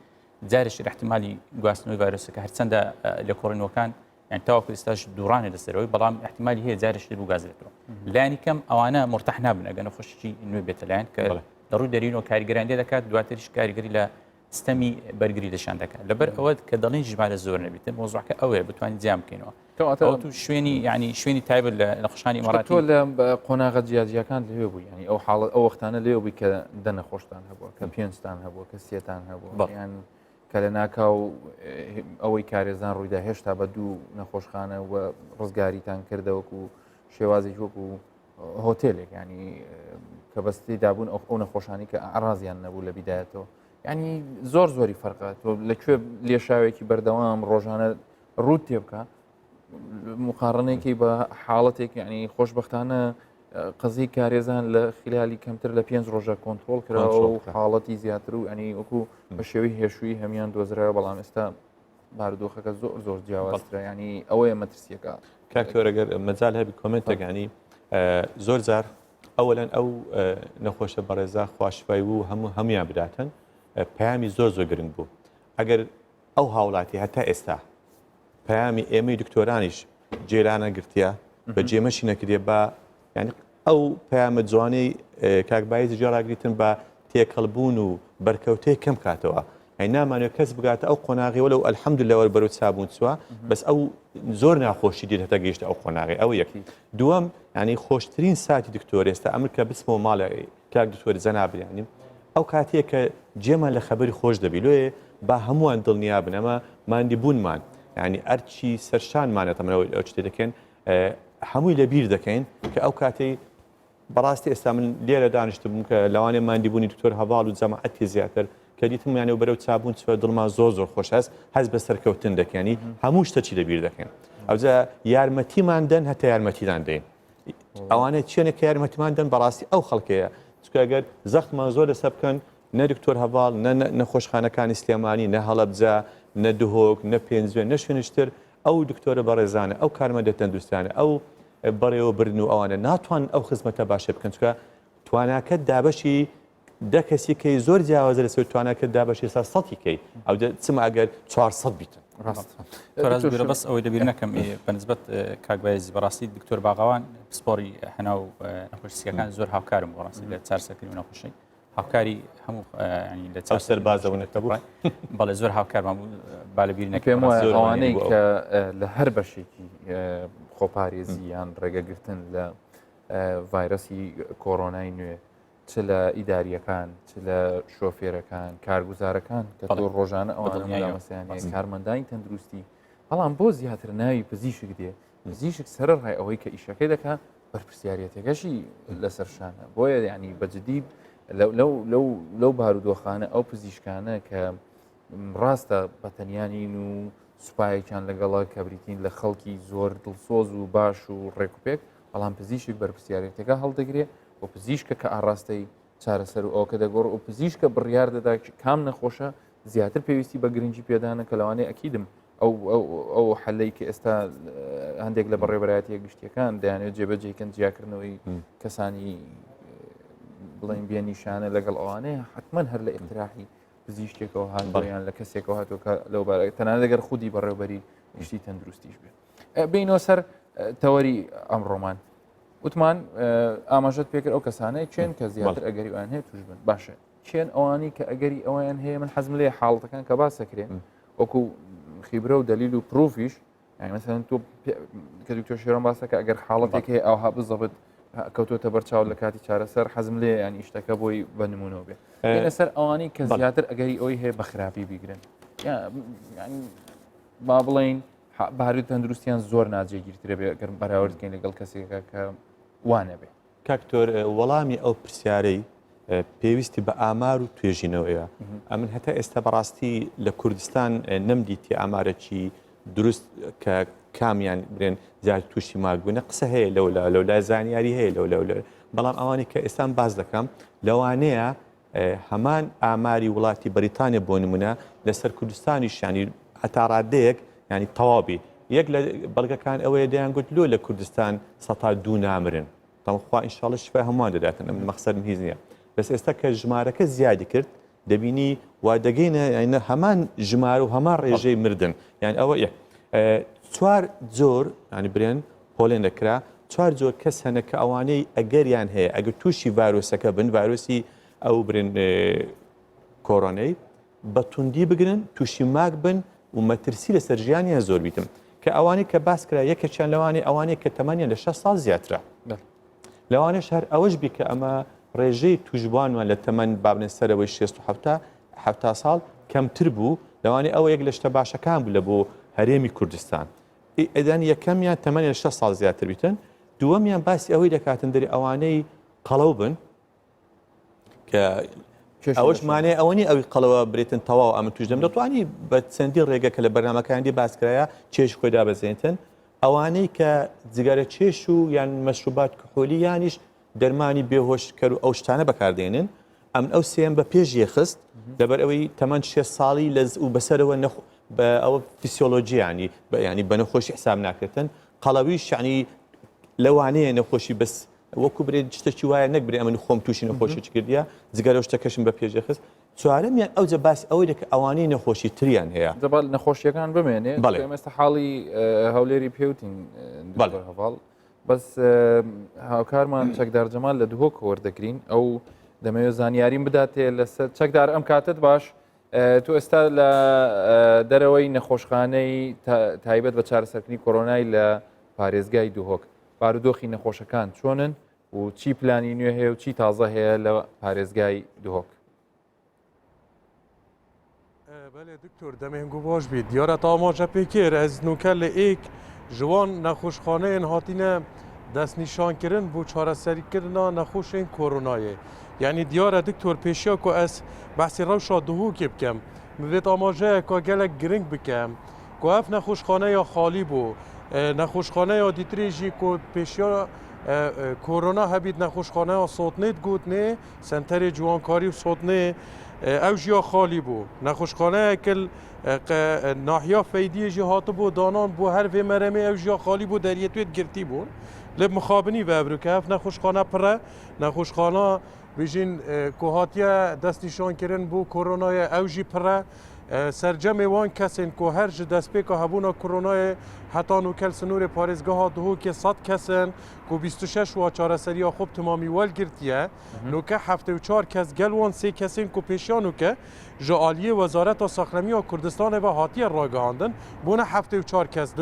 جارش احتمالی گواستنەوەی ڤایرۆسەکە هەرچەندە لە کۆڕینەوەکان یان تاوەکو ئێستاش دوورانێ لەسەرەوەی بەڵام احتمالی هەیە جارش بوو گازرێتەوە لایانی کەم ئەوانە مرتەح نابن ئەگەر نەخۆشی نوێ بێتە لایەن کە لە ڕووی دەرینەوە کاریگەران لێ دەکات دواتریش کاریگەری لە ستەمی بەرگری دەشان دەکات لەبەر ئەوە کە دەڵێن ژمارە زۆر نەبێت مۆزوعەکە ئەوەیە بتوانین جیام بکەینەوە تو شوێنی ینی شوێنی تایبەت لە نەخۆشخانی ئیماراتی تۆ لە قۆناغە جیاجیەکان لەوێ بوو ینی ئەو حاڵە ئەو وەختانە لێ بووی کە دەنەخۆشتان هەبووە کە پێنجتان هەبووە کە سێتان هەبووە یان کە لە ناکاو ئەوەی کارێزان ڕوویدا هێشتا بە دوو نەخۆشخانە و ڕزگاریتان کردەوەکو شێوازی وەکو هۆتێلێک ینی کە بەستی دابوون ئەو نەخۆشانی کە ئارازیان نەبوو لە بیدایەتەوە ینی زۆری فەرقات لەکوێ لێشاوێکی بەردەوام ڕۆژانە ڕوت تێ بکە مقارنەیەکی بە حاڵەتێک ینی خۆشببختانە قزی کارێزان لە خلالی کەمتر لە 5 ڕۆژە کۆنتترۆل کراوە و حاڵەتی زیاتر و ئەنی وەکو بە شێوەی هێشووی هەمیان دۆزرایەوە بەڵام ئێستا بارودۆخەکە زۆر جیاوازترە ینی ئەوەیە مەترسیەکە کاکتۆرەگەر مەجال هەبی کۆمنتێکانی زۆر جار ئەوەلەن ئەو نەخۆشە بەڕێزا خواشفای بوو هەمویان بداتن پەیامی زۆر گرنگ بوو ئەگەر ئەو هاوڵاتی هەتا ئێستا پەیامی ئێمەی دکتۆرانیش جێرانە گرتیە بە جێمەشی نەکردێ بە ینی ئەو پەیامە جوانەی کاکبایزی جێڕاگریتن بە تێکەڵبوون و بەرکەوتەی کەم کاتەوە ئەی نامانوێت کەس بگاتە ئەو قۆناغی وەلەو ئەلحەمدولەوە بەرەو چابوون چووە بەس ئەو زۆر ناخۆشی دێت هەتا گەیشتە ئەو قۆناغی ئەو یەکی دووەم ینی خۆشترین ساتی دکتۆر ئێستا ئەمریکا بچمەوە ماڵە کاک دکتۆر جەنابرانی ئەو کاتەیە کە جێمان لە خەبەری خۆش دەبی لێ با هەمووان دڵنیا بن ئەمە مادی بوونمان ینی ئەرچی سەرشانمانێتەمەوەی ئەو شتێ دەکەن هەمووی لەبیر دەکەین کە ئەو کاتەی بەڕاستی ئێستا من لێرە دانیشت بووم کە لەوانێ مادیبوونی دکتۆر هەواڵ و جەماعەتی زیاتر کە دیتم یانێ بەرەو چابوون چوە دڵمان زۆر خۆش هەست بە سەرکەوتن دەکەنی هەموو شتەچی لەبیر دەکەن ئەوجا یارمەتیمان دەن هەتا یارمەتیدان دەین ئەوانەیە چێنێک کە یارمەتیمان دەن بەڕاستی ئەو خەڵکەیە چکەگەر زەختمان زۆر لەسە بکەن نە دکتۆر هەواڵ نەخۆشخانەکانی سلێمانی نە هەڵەبجە نە دهۆک نە پێنجوێن نە شوێنشتر ئەو دکتۆرە بەڕێزانە ئەو کارمەندە تەندروستانە ئەو بەڕێوە برن و ئەوانە ناتوان ئەو خزمەتە باشە بکەن چکە تواناکەت دابەشی دە کەسی کەی زۆر جیاوازە لەسەر تواناکەت دابەشی ئێستا سەدی کەی ئەو چما ئەگەر 400 بیتن بەس ئەوەی دەبیر نەکەم بەنسبەت کاکبایزی بەڕاستی دکتۆر باغاوان پسپۆری هەنا و نەخۆشیەکان زۆر هاوکارم بەڕاستی لە چارسەکردنی نەخۆشی هاوکاری هەموو لە سەر بازەونەکە بوو بەڵێ زۆر هاوکارمان بوو بالەبیر نەکەم ئەوانەی کە لە هەر بەشێکی خۆپارێزی یان ڕێگەگرتن لە ڤایرۆسی کۆڕۆنای نوێ چ لە ئیداریەکان چ لە شۆفێرەکان کارگوزارەکان کە تۆ ڕۆژانە ئەوانەمەسیانی کارمەندانی تەندروستی بەڵام بۆ زیاتر ناوی پزیشک دێ پزیشک سەرڕای ئەوەی کە ئیشەکەی دەکات بەرپرسیارەتەکەشی لەسەر شانە بۆیە ینی بەجددی لەو بارودۆخانە ئەو پزیشکانە کە ڕاستە بەتەنیانین و سوپایەکیان لەگەڵا کە بریتین لە خەڵکی زۆر دڵسۆز و باش و ڕێکوپێک بەڵام پزیشک بەرپرسیارەتەکە هەڵدەگرێت و پزیشکە کە ئاڕاستەی چارەسەر و ئەوکە دەگۆڕ و پزیشکە بڕیار دەدا کام نەخۆشە زیاتر پێویستی بە گرنگی پێدانە کە لەوانەیە ئەکیدم ئەو حەلەی کە ئێستا هەندێک لە بەڕێبەرایەتیە گشتیەکان دەیانێت جێبەجێکن جیاکردنەوەی کەسانی بڵین بێنیشانە لەگەڵ ئەوانەیە حتمما هەر لە ئیقتراحی پزیشکێکەوە هاتویان لە کەسێکەوە هاتووە لەو بارەکە تەنانەت دەگەر خودی بەڕێوەبەری گشتی تەندروستیش بێت بینەوە سەر تەوەری ئەمڕۆمان وتمان ئاماژەت پێکرد ئەو کەسانەی چێن کە زیاتر ئەگەری ئەوان هەیە توش بن باشە چێن ئەوانی کە ئەگەری ئەویان هەیە من حەزم لێ حاڵەتەکان کە باسەکرێن وەکو خیبرە و دلیل و پرۆفیش یعنی مثلا تۆ کە دکتۆر شێرۆن باسە کە ئەگەر حاڵەتێک هەیە ئەوها بزەبت کەوتۆتە بەرچاو لە کاتی چارەسەر حەزم لێ ینی شتەکە بۆی بە نمونەوە بێ لەسەر ئەوانی کە زیاتر ئەگەری ئەوی هەیە بە خراپی بیگرن با بڵین باروی تەندروستیان زۆر ناجێگیرترە بێ گەرم بەراوردکەین لەگەڵ کەسێکە کە وانە بێ کاکتۆر وەڵامی ئەو پرسیارەی پێویستی بە ئامار و توێژینەوەیە ئەمن هەتا ئێستا بەڕاستی لە کوردستان نەمدیتی ئامارەکی دروست کە کامیان برێن زیات تووشی ماگوونە قسە هەیە لەولای زانیاری هەیە لەو بەڵام ئەوانی کە ئێستان باز دەکەم لەوانەیە هەمان ئاماری وڵاتی بەریتانیا بۆ نمونە لەسەر کوردستانیش ینی هەتا ڕادەیەک ینی تەواوی یەک لە بەڵگەکان ئەوەیە دەیانگوت لۆ لە کوردستان 102 نامرن تەمخوا ئینشاڵە شفای هەمووان دەداتن ئەم مەقسەدم هیچ نییە بەس ئێستا کە ژمارەکە زیادی کرد دەبینی وا دەگەینە هەمان ژمارە و هەمان ڕێژەی مردن یان ئەوە چوار جۆر ینی برێن پۆلێن دەکرا چوار جۆر کەس هەنە کە ئەوانەی ئەگەریان هەیە ئەگەر تووشی ڤایرۆسەکە بن ڤایرۆسی ئەو برن کۆڕۆنەی بە توندی بگرن تووشی ماک بن و مەترسی لەسەر ژیانیان زۆر بیتم کە ئەوانەی کە باس کرا یەکێکیان لەوانەیە ئەوانەیە کە تەمەنیان لە 6 ساڵ زیاترە لەوانەش هەر ئەوەش بی کە ئەمە ڕێژەی توشبوانمان لە تەمەن بابنە سەرەوەی 6 ساڵ کەمتر بوو لەوانەیە ئەوە یەک لە شتە باشەکان بوو لە بۆ هەرێمی کوردستان ئەدەن یەکەمیان تەمەنی لە 6 ساڵ زیاتر بیتن دووەمیان باسی ئەوەی دەکاتن دەری ئەوانەی قەڵەو بن کە ئەوەش مانێ ئەوەنی ئەوی قەڵەوە برێتن تەواو ئەمە توش دەم دەتوانی بە چەندی ڕێگەکە لە بەرنامەکانی باسکرایە چێش خۆیدا بەزێنتن ئەوانەی کە جگەرە چێش و یان مەشروبات کحۆلی یانیش دەرمانی بێهۆشکەر و ئەو شتانە بەکاردێنن ئەم ئەو سێم بە پێش یەخست لەبەر ئەوەی تەمەەن 6 ساڵی و بەسەرەوە بە ئەوە فیسیۆلۆجیانی ینی بە نەخۆشی حساب ناکرێتن قەڵەویش یعنی لەوانەیە نەخۆشی بەس وەکو برێت شتێکی وایە نەکبرێ ئەمە خۆم تووشی نەخۆشی کردیا جگەرە شتەکەشم بە پێش یەخست چوارەمیان ئەوجە باسی ئەوەی دەکە ئەوانەی نەخۆشی تریان هەیە دەبال نەخۆشیەکان بمێنێ ئێستا حاڵی هەولێری پێوتین هەواڵ بەس هاوکارمان چەکدار جەمال لە دووهۆک وەردەگرین ئەو دەمەوێت زانیاریم بداتێ لەسەر چەکدار ئەم کاتت باش تو ئێستا لە دەرەوەی نەخۆشخانەی تایبەت بە چارەسەرکردنی کۆرۆنای لە پارێزگای دووهۆک بارودۆخی نەخۆشەکان چۆنن و چی پلانی نوێ هەیە و چی تازە هەیە لە پارێزگای دووهۆک بله دکتۆر دەمێنگو باش بیت دیارە تاماژە پێکێر ئەز نوکە لە ئێک ژوان نەخۆشخانەیەن هاتینە دەستنیشانکردن بۆ چارەسەریکردنا نەخۆشên کۆرۆنایê یعنی دیارە دکتۆر پێشیا کو ئەس بەسی ڕەوشا دووهۆکێ بکەم بێت ئاماژەیە کا gelek giring bikem ku ev nexweşxaneya xalî bû nexweşxaneya dîtirê jî ku pêşiya korona hebît nexweşxaneya Sotnê gotnê senterê ciwankarî û Sotnê ew jî ya xalî bû nexweşxaneyekil nahiya feydiyê jî hatibû danan bû her vê meremê ew jî ya xalî bû deriyê twê girtî bûn lê mixabinî ve ev ev nexweşxane pir e nexweşxana bijîn ku hatiye destnîşankirin bû koronayê ew jî pir e سرجەمێ وان کەسên ku her ji destpêka hebûna koronayê heta nûkel sinûrê parêzgeha duhokê 100 kesin ku 26 wa çareseriya xwe timamî welgirtiye nûke 74 kes gel wan sê kesên ku pêşiya nûke ji aliyê Wezareta Saxlemiya Kurdistanê ve hatiye ragihandin bûne 74 kes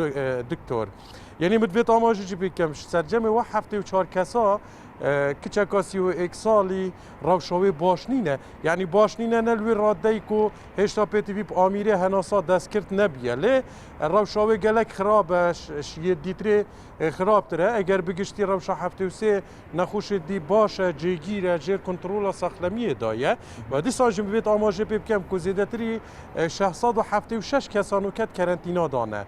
diktor yenî min vê amajî jî pêkem sercemê we 74 kesa kiçeka sî û êk salî rewşa wê baş nîne yanî baş nîne ne li wê raddeyî ku hêşta pêtivî amîrê henasa destkirt nebiye lê rewşa wê gelek xirab e yê dîtirê xirabtir e eger bigiştî rewşa heftê û sê nexweşê dî baş e cêgîr e jêr kontrola Saxlemiyê daye ve dîsan jî vê amajê pê bikem ku zêdetirî 676 kesan û ket kerentîna dane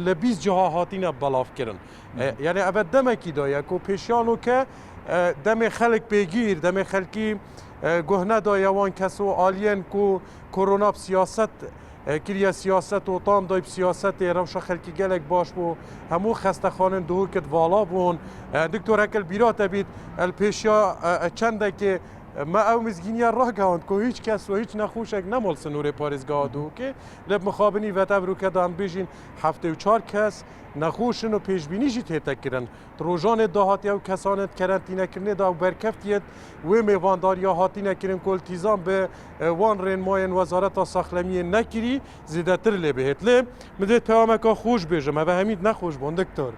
li 20 ciha hatîne belavkirin yani ev demekî daye ku pêşiyan û ke demê xelek pêgîr demê xelkî guh nedaye wan kes û aliyên ku korona siyaset kiriye siyaset û tam dayb siyasetê rewşa xelkî gelek baş bû hemû xestexanên duhokit vala bûn diktor hekel bîra te bît el pêşiya çendekê me ew mizgîniya ragihand ku hiç kes û hiç nexweşek nemol sinûrê parêzgeha duhokê lê mixabinî vetev rûke dan bêjîn 74 kes nexweşin û pêşbînî jî tête kirin rojanê dahatiye ew kesanê kerentînekirinê da berkeftiye wê mêvandariya hatîne kirin koltîzan bi wan rênmayên Wezareta Saxlemiyê nekirî zêdetir lê bihêt lê min dê peyameka xweş bêjim ev hemîd nexweş bûn diktor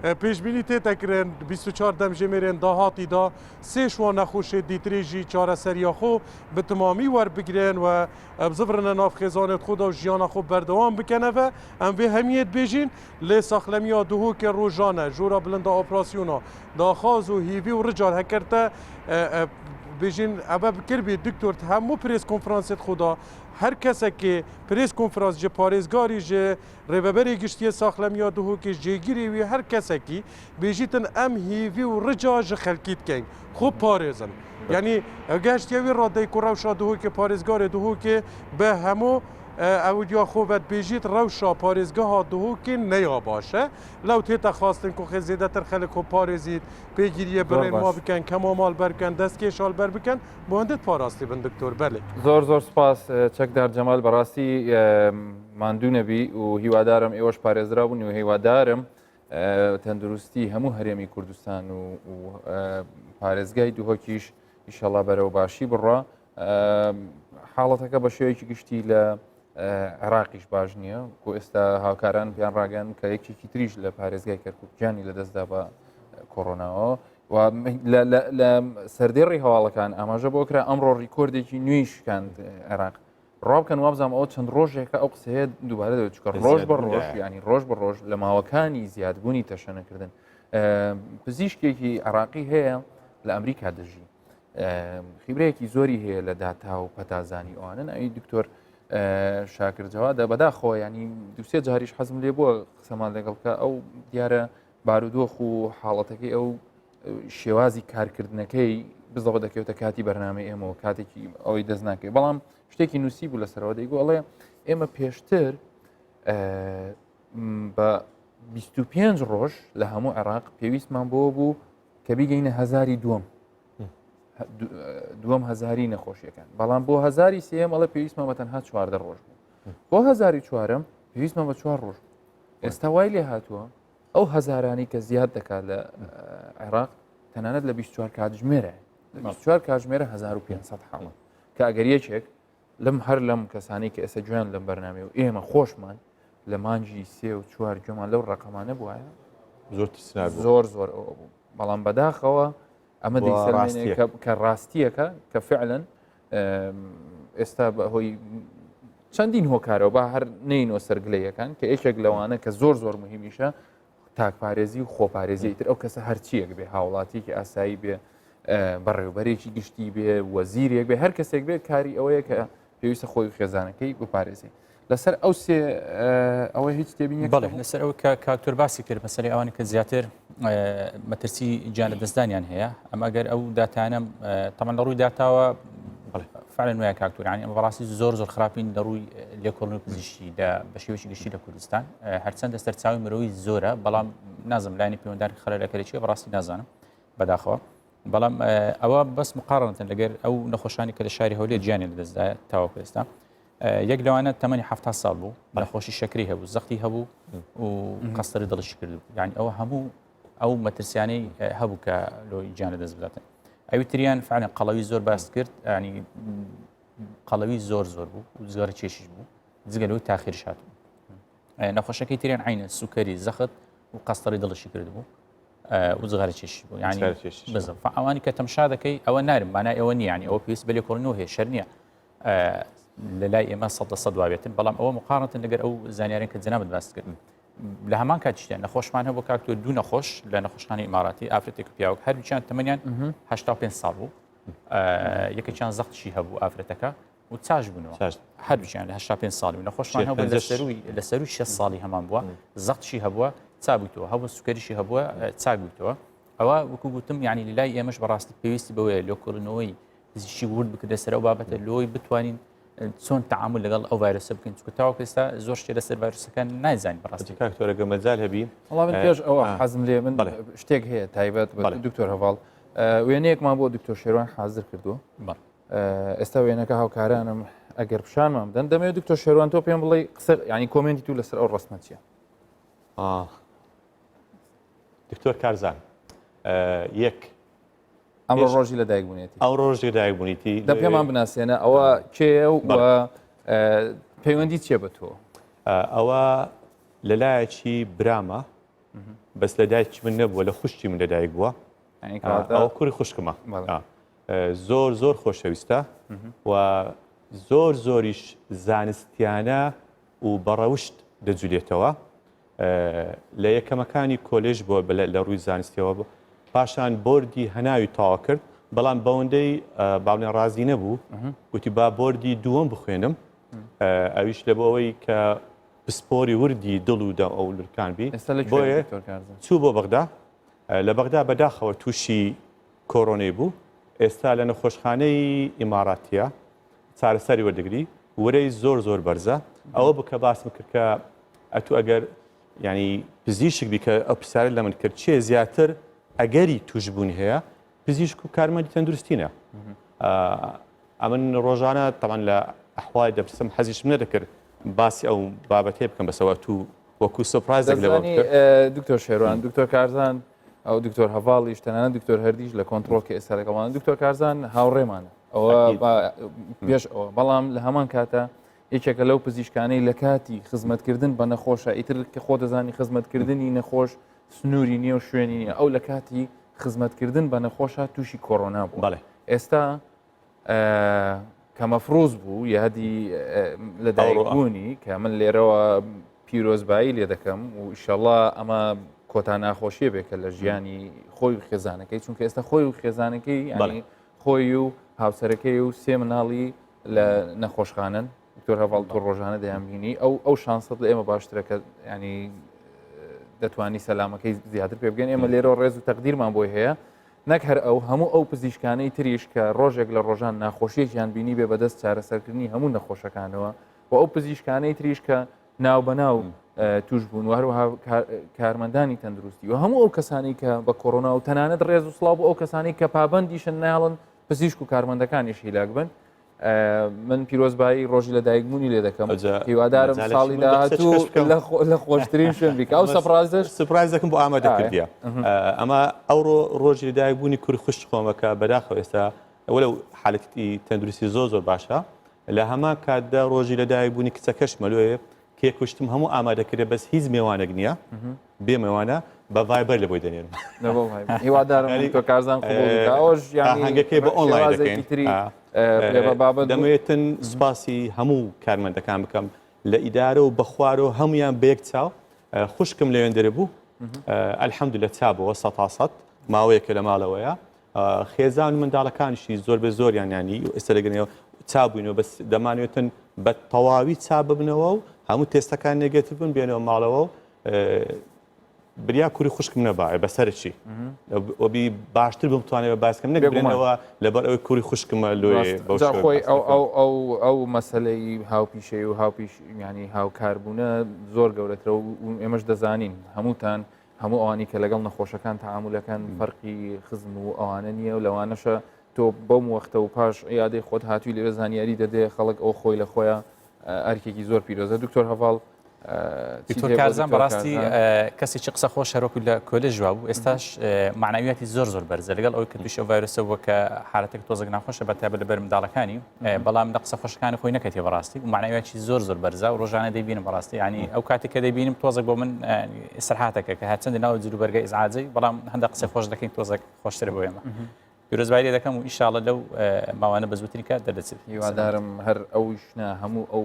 pêşbînî tête kirin 24 demjêmêrên dahatî da sê şwan nexweşê dîtirê jî çareseriya xwe bi timamî werbigirin we bizivirine navxêzanê xwe da jiyana xwe berdewam bikin ev em vê hemiyê dibêjin lê Saxlemiya duhokê rojane jora bilinda operasyona daxwaz û hîvî û rical hekirte بێژین ئەبە بکردبێ دکتۆر هەموو پرێس کۆنفرانسێت خدا هەر کەسێکی پرێس کۆنفرانس ji parêzgarî ji rêveberê giştiye saxlemiya duhokê jêgirê wî her kesekî bêjîtin em hîvî û rica ji xelkî dikein xwe parêzin yanî geştiye wî radeyê ku rewşa duhokê parêzgarê duhokê bi hemû ئەویا خۆبەت بێژیت ڕەوشا پارێزگەها دووکێ نەیا باشە لەو تێتە خواستن کو خێ زێدەتر خەلک و پارێزیت پێگیریە بڕێن ما بکەن کەما ماڵ بەرکەن دەستکێشال بەر بکەن بۆ هەندێت پاراستی بن دکتۆر بەێ زۆر سپاس چەکدار جەمال بەڕاستی ماندوو نەبی و هیوادارم ئێوەش پارێزرا بوون و هیوادارم تەندروستی هەموو هەرێمی کوردستان و پارێزگای دووهۆکیش ئیشەڵا بەرەو باشی بڕە حاڵەتەکە بە شێوەیەکی گشتی لە عێراقیش باش نییە و ئێستا هاوکاران پیان ڕاگەن کە یەکێکی تریش لە پارێزگای کەرکووکیانی لەدەستدا بە کۆڕۆناەوە و لە سەردێڕی هەواڵەکان ئاماژە بۆکرا ئەمڕۆ ڕیکۆردێکی نوێیشکاند عێراق ڕابکەن وابزانام ئەو چەند ڕۆژێکە ئەو قسەیە دووبارە دەوێت چکە ڕۆژ بە ڕۆژ ینی ڕۆژ بە ڕۆژ لە ماوەکانی زیادبوونی تەشەنەکردن پزیشکێکی عێراقی هەیە لە ئەمریکا دەژی خیبرەیەکی زۆری هەیە لە داتا و پەتازانی ئەوانن ئەوی دکتۆر شاکرجەوادە بەداخۆ ینی دوسێ جاریش حەزم لێ بووە قسەمان لەگەڵکە ئەو دیارە بارودۆخ و حاڵەتەکەی ئەو شێوازی کارکردنەکەی بزەوە دەکەوتە کاتی بەرنامەی ئێمەوە کاتێکی ئەوەی دەست ناکەێت بەڵام شتێکی نووسی بوو لەسەرەوە دەیگوڵێ ئێمە پێشتر بە 25 ڕۆژ لە هەموو عێراق پێویستمان بۆ بوو کە بیگەینە هەزاری دووەم هەزاری نەخۆشیەکان بەڵام بۆ هەزاری سێم ئەڵە پێویستمان بە تەنها 14 ڕۆژ بوو بۆ هەزاری چوارم پێویستمان بە 4 ڕۆژ ئێستا وای لێ هاتووە ئەو هەزارانی کە زیاد دەکات لە عێراق تەنانەت لە 24 کاتژمێرە لە 24 کاتژمێرە 1500 حاڵە کە ئەگەر یەکێک لەم هەر لەم کەسانی کە ئێستا گوێن لەم بەرنامێ و ئێمە خۆشمان لە مانجی 3 و 4 گوێمان لەو ڕقەمانە بووایە زۆر ئەوە بوو بەڵام بەداخەوە ئەمە دەیسەلمێنێ کە ڕاستیەکە کە فعلەن ئێستا بەهۆی چەندین هۆکارەوە بە هەر نینۆ سەرگلەیەکان کە یەکێک لەوانە کە زۆر مهمیشە تاکپارێزی و خۆپارێزی تر ئەو کەسە هەرچیەک بێ هاوڵاتیکی ئاسایی بێ بەڕێوبەرێکی گشتی بێ وەزیرێک بێ هەر کەسێک بێت کاری ئەوەیە کە پێویستە خۆی خێزانەکەی بپارێزی لەسەر ئەو سێ ئەوە هیچ تێبینی بەڵێ لەسەر ئەو کاکتۆر باسی کرد مەسەری ئەوانی کە زیاتر مەترسی گیان لە دەستدانیان هەیە ئەمە ئەگەر ئەو داتانە تەمان لە ڕووی داتاوە فعلا وایە کاکتۆر ینی ئەمە بەڕاستی زۆر خراپین لە ڕووی لێکۆڵین و پزیشکی بە شێوەیەکی گشتی لە کوردستان هەرچەندە سەرچاوی مرۆوی زۆرە بەڵام نازم لایانی پەیوەندداری خەلەکەرێکی بەڕاستی نازانم بەداخەوە بەڵام ئەوە بەس مقارنەتەن لەگەر ئەو نەخۆشانی کە لە شاری هەولێر گیانی لەدەستدایە تاوەکو ئێستا یەک لەوانە تەمەنی 70 ساڵ بوو نەخۆشی شەکری هەبوو زەختی هەبوو و قەستەری دڵشی کردو یعنی ئەوە هەموو ئەو مەترسیانەی هەبوو کە لۆی گیان لەدەست بداتن ئەوی تریان فعلا قەڵەوی زۆر باس کرد ینی قەڵەوی زۆر بوو و جگەرە چێشیش بوو جگەلەوەی تاخیرش هاتوو نەخۆشەکەی تریان عینە سوکەری زەخت و قەستەری دڵشی کرد بوو و جگەرە چێشی بوو ینی بزە ئەوانی کە تەماشا دەکەی ئەوە نارم مانای ئەوە نییە ینی ئەوە پێویست بە لێکۆڵینەوە هەیە شەر نییە لە لای ئێمە 100% وابێتن بەڵام ئەوە مقارنەتەن لەگەر ئەو زانیاریان کە جەنابەت باس کردن لە هەمان کاتیشتیان نەخۆشمان هەبوو کاکتۆر دوو نەخۆش لە نەخۆشخانەی ئیماراتی ئافرەتێک و پیاوەک هەردووچیان تەمەنیان 85 ساڵ بوو یەکێکیان زەختشی هەبوو ئافرەتەکە و چاش بوونەوە هەردووچیان لە 85 ساڵی و نەخۆشمان هەبوو لە سەروی 6 ساڵی هەمان بووە زەختشی هەبووە چا بوویتەوە هەبوو سوکەریشی هەبووە چاک بوویتەوە ئەوە وەکو گوتم یعنی لە لای ئێمەش بەڕاستی پێویستی بەوەیە لێکۆڵینەوەی پزیشکی ورد بکردە سەر ئەو بابەتە لۆی بتوانین چۆن تعامل لەگەڵ ئەو ڤایرۆسە بکەین چونکە تاوەکو ئێستا زۆر شتێ لەسەر ڤایرۆسەکان نازانین بەڕاستی کاکتۆرەگە مەجال هەبی وڵام پێش ئەوە حەزم لێ من شتێک هەیە تایبەت بە دکتۆر هەواڵ وێنەیەکمان بۆ دکتۆر شێروان حازر کردووە ئێستا وێنەکە هاوکارانم ئەگەر پیشانمان بدەن دەمەوێت دکتۆر شێروان تۆ پێم بڵێ قسە ینی کۆمنتی تو لەسەر ئەو ڕستمە چییە دکتۆر کارزان یەک ئەمڕۆ ڕۆژی لە دایکبوونێتی ئەو ڕۆژی دایکبوونیتی دە پێمان بناسیێنە ئەوە کێ و پەیوەندی چێ بە تۆ ئەوە لەلایەکی برامە بەس لە دایکی من نەبووە لە خوشتی من لەدایک بووە ئەو کوڕی خوشکمە زۆر خۆشەویستە و زۆریش زانستیانە و بەڕەوشت دەجولێتەوە لە یەکەمەکانی کۆلێژ بۆ لە ڕووی زانستیەوە بوو پاشان بۆردی هەناوی تاوا کرد بەڵام بەوەندەی باڵێن ڕازی نەبوو گوتی با بۆردی دووەم بخوێنم ئەویش لە بۆ ئەوەی کە پسپۆری وردی دڵ و ئەو لورکانبی بۆیە چوو بۆ بەغدا لە بەغدا بەداخەوە تووشی کۆڕۆنەی بوو ئێستا لە نەخۆشخانەی ئیماراتیە چارەسەری وەردەگری وەرەی زۆر بەرزە ئەوە بکە باسم کرد کە ئەتو ئەگەر ینی پزیشک بیکە ئەو پرسیارە لە من کرد چیە زیاتر ئەگەری توشبوونی هەیە پزیشک و کارمەندی تەندروستینە ئەمن ڕۆژانە تەمان لە ئەحوای دەپرسم حەزیشم نەدەکرد باسی ئەو بابەتێ بکەم بەسەوە تو وەکو سۆپرایزێک لەوە دکتۆر شێروان دکتۆر کارزان ئەو دکتۆر هەواڵیش تەنانەت دکتۆر هەردیش لە کۆنتڕۆڵ کە ئێستا لەگەڵمان دکتۆر کارزان هاوڕێمانە ئەوە پێش ئەوە بەڵام لە هەمان کاتە یەکێکە لەو پزیشکانەی لە کاتی خزمەتکردن بە نەخۆشە ئیتر کە خۆ دەزانی خزمەتکردنی نەخۆش سنووری نییە و شوێنی نیە ئەو لە کاتی خزمەتکردن بە نەخۆشە تووشی کۆڕۆنا بوو ئێستا کە مەفرۆز بوو یادی لەدایکبوونی کە من لێرەوە پیرۆزبایی لێ دەکەم و ئیشەڵڵا ئەمە کۆتا ناخۆشیە بێکە لە ژیانی خۆی و خێزانەکەی چونکە ئێستا خۆی و خێزانەکەی خۆی و هاوسەرەکەی و سێ مناڵی لە نەخۆشخانن دکتۆر هەواڵ تۆ ڕۆژانە دەیانبینی ئەو شانست لە ئێمە باشترەکە ینی دەتوانی سەلامەکەی زیاتر پێ بگەن ئێمە لێرە ڕێز و تەقدیرمان بۆی هەیە نەک هەر ئەو هەموو ئەو پزیشکانەی تریش کە ڕۆژێک لە ڕۆژان ناخۆشیێکیان بینی بێ بەدەست چارەسەرکردنی هەموو نەخۆشەکانەوە و ئەو پزیشکانەی تریش کە ناو بەناو توش بوون و هەروەها کارمەندانی تەندروستی و هەموو ئەو کەسانی کە بە کۆڕۆنا و تەنانەت ڕێز و سڵاو بۆ ئەو کەسانی کە پابەندیشن ناڵن پزیشک و کارمەندەکانیش هیلاک بن من پیرۆزبایی ڕۆژی لە دایکبوونی لێ دەکەم هیوادارم ساڵی داهاتوو لە خۆشترین شوێن بیکە ئەو سپرایز دەکەم بۆ ئامادەکردیە ئەمە ئەوڕۆ ڕۆژی لە دایکبوونی کوری خوشت خۆمەکە بەداخەوە ئێستا وەلەو حالەتی تەندروستی زۆر باشە لە هەمان کاتدا ڕۆژی لە دایکبوونی کچەکەش مەلوێ کێکوشتم هەموو ئامادەکردێ بەس هیچ میێوانێک نییە بێ میێوانە بە ڤایبەر لە بۆی دەنێرم هیوادارم تۆ کارزان هەنگەکەی بە ئۆنلاین دەکەین دەمەوێتن سوپاسی هەموو کارمەندەکان بکەم لە ئیدارە و بە خوارەوە هەمویان بەیەک چاو خوشکم لەوێن دەرەبوو ئەلحەمدولە چابەوە 100% ماوەیەکە لە ماڵەوەیە خێزان و منداڵەکانیشی زۆر بە زۆریان ینی ئێستا لەگەنەوە چابووینەوە بەس دەمانوێتن بە تەواوی چا ببنەوە و هەموو تێستەکان نێگەتیڤ بن بێنەوە ماڵەوە بریا کوری خوشکم نەبایە بەسەرچی وەبی باشتر بتوانێت بە باسکەم نەگەبرێنەوە لەبەر ئەوەی کوری خوشکمە لۆی خۆی ئەو مەسلەی هاوپیشەی و هاوپیش ینی هاوکاربوونە زۆر گەورەترە و ئێمەش دەزانین هەمووتان هەموو ئەوانی کە لەگەڵ نەخۆشەکان تەعاملەکان فەرقی خزم و ئەوانە نییە و لەوانەشە تۆ بەم وەختە و پاش یادەی خۆت هاتووی لێرە زانیاری دەدێ خەڵک ئەو خۆی لە خۆیان ئەرکێکی زۆر پیرۆزە دکتۆر هەواڵ دکتۆر کارزان بەڕاستی کەسێکی قسە خۆش هەرۆکو لە کۆلێژ جواب بوو ئێستاش معناویاتی زۆر بەرزە لەگەڵ ئەوی کە تووشە ڤایرۆسەوە کە حالەتێک تۆزێک ناخۆشە بەتابە لەبەر منداڵەکانی بەڵام لە قسە خۆشەکانی خۆی نەکەیتێ بەڕاستی و معناویاتی زۆر بەرزە و ڕۆژانە دەیبینم بەڕاستی ینی ئەو کاتێک کە دەیبینم تۆزێک بۆ من ئیسراحاتەکە کە هەرچەندی ناو جلوبەرگە ئیزعاجەی بەڵام هەندێک قسە خۆش دەکەین تۆزێک خۆشترە بۆ ئێمە پیرۆزبایی لێ دەکەم و ئیشاڵە لەو ماوانە بە زووتری کات دەدەچێت هیوادارم هەر ئەویشنە هەموو ئەو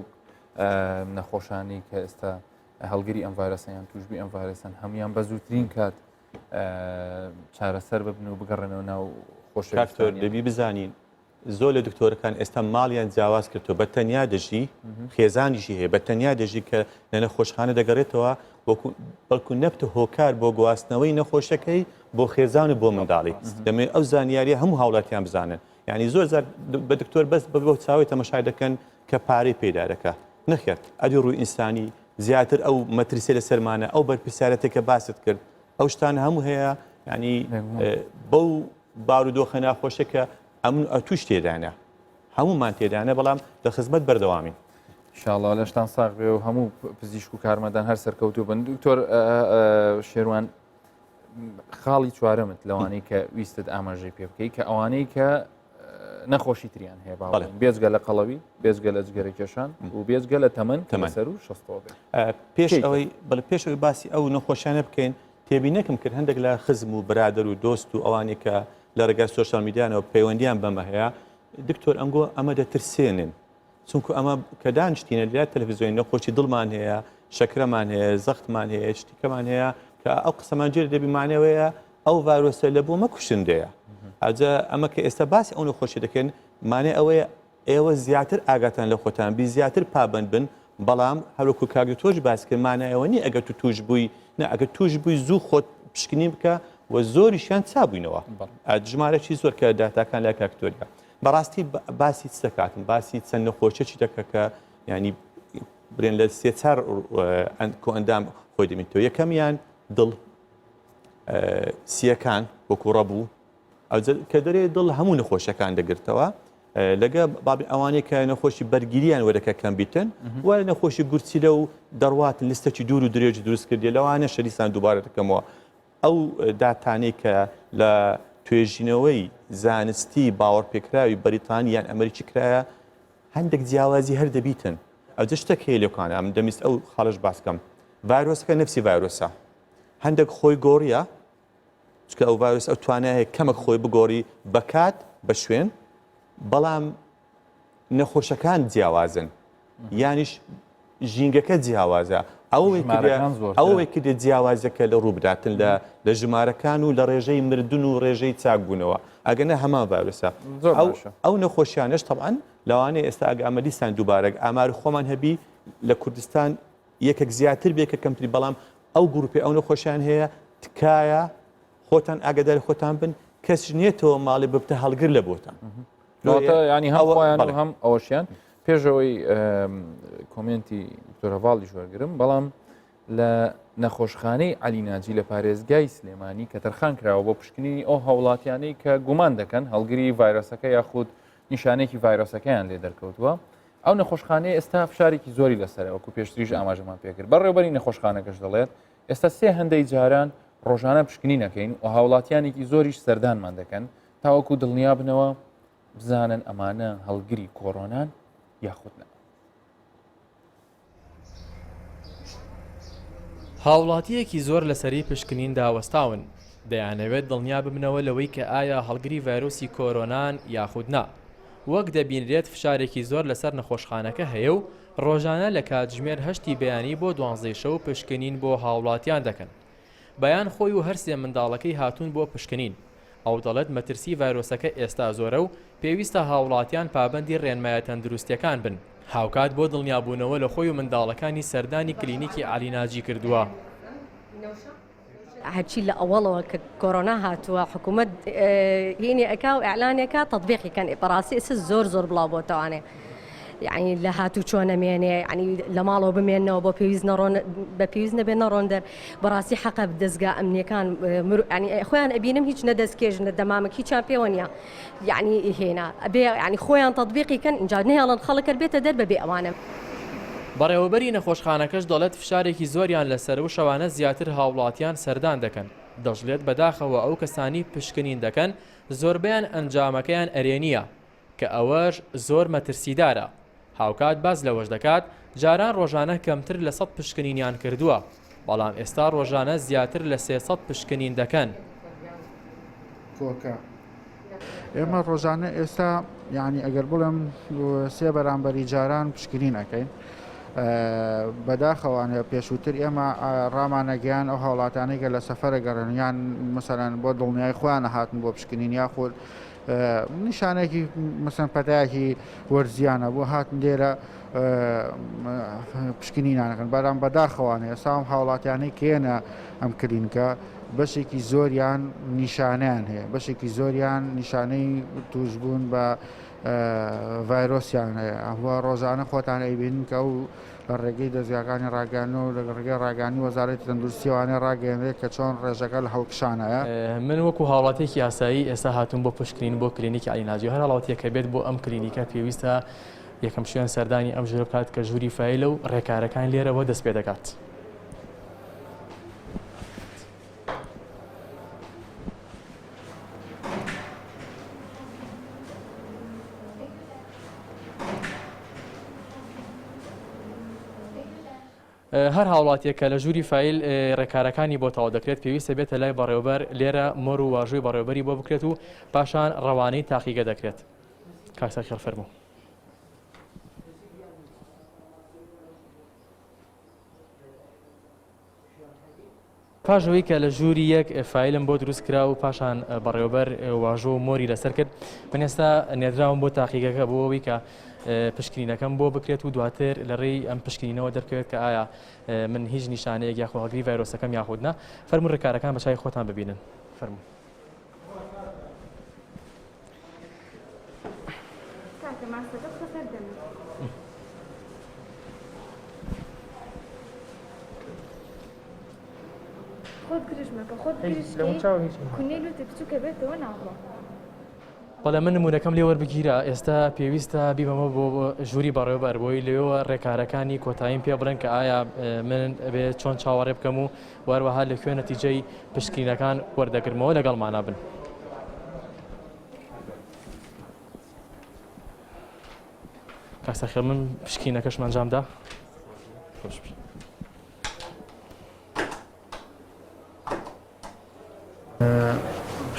نەخۆشانی کە ئێستا هەڵگری ئەم ڤایرۆسیان توشبی ئەم ڤایرۆسن هەمویان بە زووترین کات چارەسەر ببن و بگەڕێنەوە ناو خۆشەویستۆر دەبی بزانین زۆر لە دکتۆرەکان ئێستا ماڵیان جیاواز کردەوە بە تەنیا دەژی خێزانیشی هەیە بە تەنیا دەژی کە لە نەخۆشخانە دەگەڕێتەوە بەڵکو نەبتە هۆکار بۆ گواستنەوەی نەخۆشەکەی بۆ خێزان و بۆ منداڵی دەمێت ئەو زانیاریە هەموو هاوڵاتیان بزانن یعنی زۆر بە دکتۆر بەس بە چاوی تەمەشای دەکەن کە پارەی پێدا دەکە نەخێت ئەدی ڕووی ئینسانی زیاتر ئەو مەترسیە لە سەرمانە ئەو بەرپرسیارەتێکە باست کرد ئەو شتان هەموو هەیە ینی بەو بارودۆخە ناخۆشەکە توش تێدانە هەمومان تێدانە بەڵام لە خزمەت بەردەوامین انشاءالله لەشتان ساغ بێ و هەموو پزیشک و کارمەندان هەر سەرکەوتوو بن دکتۆر شێروان خاڵی چوارەمت لەوانەی کە ویستت ئاماژەی پێ بکەی کە ئەوانەی کە نەخۆشی تریان هەیە باڵێن بێزگە لە قەڵەوی بێزگە لە جگەرە کێشان و بێزگە لە تەمەن سەر و شەستەوە پێشەوەی باسی ئەو نەخۆشیانە بکەین تێبینەکەم کرد هەندێک لە خزم و برادر و دۆست و ئەوانی کە لە ڕێگای سۆشیال میدیانەوە پەیوەندیان بەمە هەیە دکتۆر ئەمگۆ ئەمە دەترسێنن چونکو ئەمە کە دانیشتینە لای تەلەڤیزیۆنی نەخۆشی دڵمان هەیە شەکرەمان هەیە زەختمان هەیە شتیکەمان هەیە کە ئەو قسەمان جێر دەبی مانەوەیە ئەو ڤایرۆسە لە بۆ مەکوشندەیە ئەجا ئەمە کە ئێستا باسی ئەو نەخۆشی دەکەن مانێ ئەوەیە ئێوە زیاتر ئاگاتان لە خۆتان بی زیاتر پابند بن بەڵام هەروەکو کاگە تۆش باس کرد مانایەوە نی ئەگەر تو توش بووی نە ئەگەر توش بووی زوو خۆت پشکنی بکە و زۆریشیان چابووینەوە ژمارەی زۆر کە داتاکان لای کاکتۆریا بەڕاستی باسی چ دەکاتم باسی چەند نەخۆشیی دەکە کە ینی برێن لە سێ چار کۆ ئەندام خۆی دەمێتەوە یەکەمیان دڵ سیەکان وەکو ڕەبوو کە دەرێ دڵ هەموو نەخۆشیەکان دەگرتەوە لەگە بابی ئەوانەیە کە نەخۆشی بەرگریان وەرەکە کەم بیتن وە نەخۆشی گورچیلە و دەڕواتن لیستەکی دوور و درێژی دروست کردی لەوانە شەریسان دووبارە دەکەمەوە ئەو داتانەی کە لە توێژینەوەی زانستی باوەڕپێکراوی بەریتانی یان ئەمریکی کرایە هەندێک جیاوازی هەر دەبیتن ئەوجە شتێک هەیە لێکانە ئەم دەمیست ئەو خاڵش باسکەم ڤایرۆسەکە نەفسی ڤایرۆسە هەندێک خۆی گۆڕیە چکە ئەو ڤایرۆس ئەو توانایە کەمێک خۆی بگۆڕی بەکات بە شوێن بەڵام نەخۆشەکان جیاوازن یانیش ژینگەکە جیاوازە ئەوەی کردێ جیاوازەکە لە ڕووبداتن لە ژمارەکان و لە ڕێژەی مردن و ڕێژەی چاکبوونەوە ئەگەنە هەمان ڤایرۆسە ئەو نەخۆشیانش تەبعاً لەوانەیە ئێستا ئەگەمەلیستان دووبارە ئامار خۆمان هەبی لە کوردستان یەکێک زیاتر بێکە کەمتری بەڵام ئەو گروپی ئەو نەخۆشیان هەیە تکایە خۆتان ئاگاداری خۆتان بن کەس نێتەوە ماڵی ببتە هەڵگر لە بۆتان ینی هەم خۆیان و هەم ئەوەشیان پێشەوەی کۆمنتی دکتۆرەڤاڵی وەرگرم بەڵام لە نەخۆشخانەی عەلیناجی لە پارێزگای سلێمانی کە تەرخان کراوە بۆ پشکننی ئەو هاوڵاتیانەی کە گومان دەکەن هەڵگری ڤایرۆسەکە یاخود نیشانێکی ڤایرۆسەکەیان لێ دەرکەوتووە ئەو نەخۆشخانەیە ئێستا فشارێکی زۆری لەسەر وەکو پێشتریش ئاماژەمان پێکرد بەڕێوەبەری نەخۆشخانەکەش دەڵێت ئێستا سێ هەندەی جاران ڕۆژانە پشکنی نەکەین و هاوڵاتیانێکی زۆریش سەردانمان دەکەن تاوەکو دڵنیا بنەوە بزانن ئەمانە هەڵگری کۆڕۆنان یاخودنە. هاوڵاتیەکی زۆر لەسەری پشکنین داوەستاون دەیانەوێت دڵنیا ببنەوە لەوەی کە ئایا هەڵگری ڤایرۆسی کۆرۆنان یاخودنا وەک دەبینرێت فشارێکی زۆر لەسەر نەخۆشخانەکە هەیە و ڕۆژانە لە کاتژمێر 8 بەیانی بۆ 12 شەو پشکنین بۆ هاوڵاتیان دەکەن بەیان خۆی و هەرسێ منداڵەکەی هاتوون بۆ پشکنین ئەو دەڵێت مەترسی ڤایرۆسەکە ئێستا زۆرە و پێویستە هاوڵاتیان پابەندی ڕێنمایە تەندروستیەکان بن هاوکات بۆ دڵنیابوونەوە لە خۆی و منداڵەکانی سەردانی کلینیکی عەلیناجی کردووە. هەرچی لە ئەوڵەوە کە کۆرۆنا هاتووە حکوومەت هینی ئەکا و ئەعلانێکە تەطبیقیکەن بەڕاستی ئێستا زۆر بڵاو بۆتەوانێ یعنی لە هاتوو چۆن نەمێنێ ینی لە ماڵەوە بمێنەوە بۆ بە پێویست نەبێ نەڕۆن دەر بەڕاستی حەقە دەستگا ئەمنیەکان خۆیان ئەبینم هیچ نەدەستکێژنە دەمامک هیچیان پێوە نیە یعنی هێنا ئەبێ ینی خۆیان تەطبیقیکەن اینجا نهێڵن خەڵکە بێتە دەر بەبێ ئەوانە. بەڕێوەبەری نەخۆشخانەکەش دەڵێت فشارێکی زۆریان لەسەر و شەوانە زیاتر هاوڵاتیان سەردان دەکەن دەژڵێت بەداخەوە ئەو کەسانی پشکنین دەکەن زۆربیان ئەنجامەکەیان ئەرێنیە کە ئەوەش زۆر مەترسیدارە هاوکات باز لەوەش دەکات جاران ڕۆژانە کەمتر لە 100 پشکنینیان کردووە بەڵام ئێستا ڕۆژانە زیاتر لە 300 پشکنین دەکەن. ئێمە ڕۆژانە ئێستا یعنی ئەگەر بڵم سێ بەرامبەری جاران پشکنینەکەین بەداخەوانە پێشووتر ئێمە ڕامانەگەیان ئەو هاوڵاتانێکە لە سەفەرە گەڕنیان مەسەلەن بۆ دڵنیای خۆیانە هاتن بۆ پشکنین یاخود نیشانێکی مەسەن پەتایەکی وەرزیانە بۆ هاتن لێرە پشکنینانەکەن بەرام بەداخەوانە ئێستا هاوڵاتیانەی کێنە ئەم کلینکە بەشێکی زۆریان نیشانیان هەیە بەشێکی زۆریان نیشانەی توشبوون بە ڤایرۆسیان هەیە ئەوە ڕۆژانە خۆتان ئەیبین کە و لە ڕێگەی دەستگاکانی ڕاگەاندن و لە ڕێگەی ڕاگەاندنی وەزارەتی تەندروستیوانەیە ڕاگەیەنرێت کە چۆن ڕێژەکە لە هەڵکشانەیە. من وەکو هاوڵاتێکی یاسایی ئێستا هاتوون بۆ پشکنین بۆ کلینیکی عەلیناجی هەر هاوڵاتێکە بێت بۆ ئەم کلینیکە پێویستە یەکەم شوێن سەردانی ئەم ژوورە بکات کە ژووری فایلە و ڕێکارەکان لێرەوە دەست پێ دەکات. هەر هاوڵاتێک کە لە ژووری فایل ڕێکارەکانی بۆ تەواو دەکرێت پێویستە بێتە لای بەڕێوەبەر لێرە مۆر و واژووی بەڕێوەبەری بۆ بکرێت و پاشان ڕەوانەی تاقیگە دەکرێت. کاکسا خێر فەرموو. پاشەوەی کە لە ژووری یەک فیلم بۆ دروست کرا و پاشان بەڕێوەبەر واژۆ و مۆری لەسەر کرد من ئێستا نێدراوم بۆ تاقیگەکە بۆ ئەوەی کە پشکنینەکەم بۆ بکرێت و دواتر لە ڕێی ئەم پشکنینەوە دەرکەوێت کە ئایا من هیچ نیشانەیەک یاخۆ هەڵگری ڤایرۆسەکەم یاخودنا فەرموو ڕێکارەکان بە چای خۆتان ببینن فەرموو خود گرژمەکە خۆت کونێلوتە بچووکە بێتەوە ناڕۆ بەڵێ من نمونونەکەم لێ وەربگیرە ئێستا پێویستە بیبەمە بۆ ژووری بەڕێوەبەر بۆی لێەوە ڕێکارەکانی کۆتاییم پێ بڵێن کە ئایا من بێت چۆن چاوەڕێ بکەم و وەروەها لەکوێ نەتیجەی پشکنینەکان وەردەگرمەوە لەگەڵمانە بن. کاکسەخێڵ من پشکینەکەشم ئەنجامدا خۆش بێ.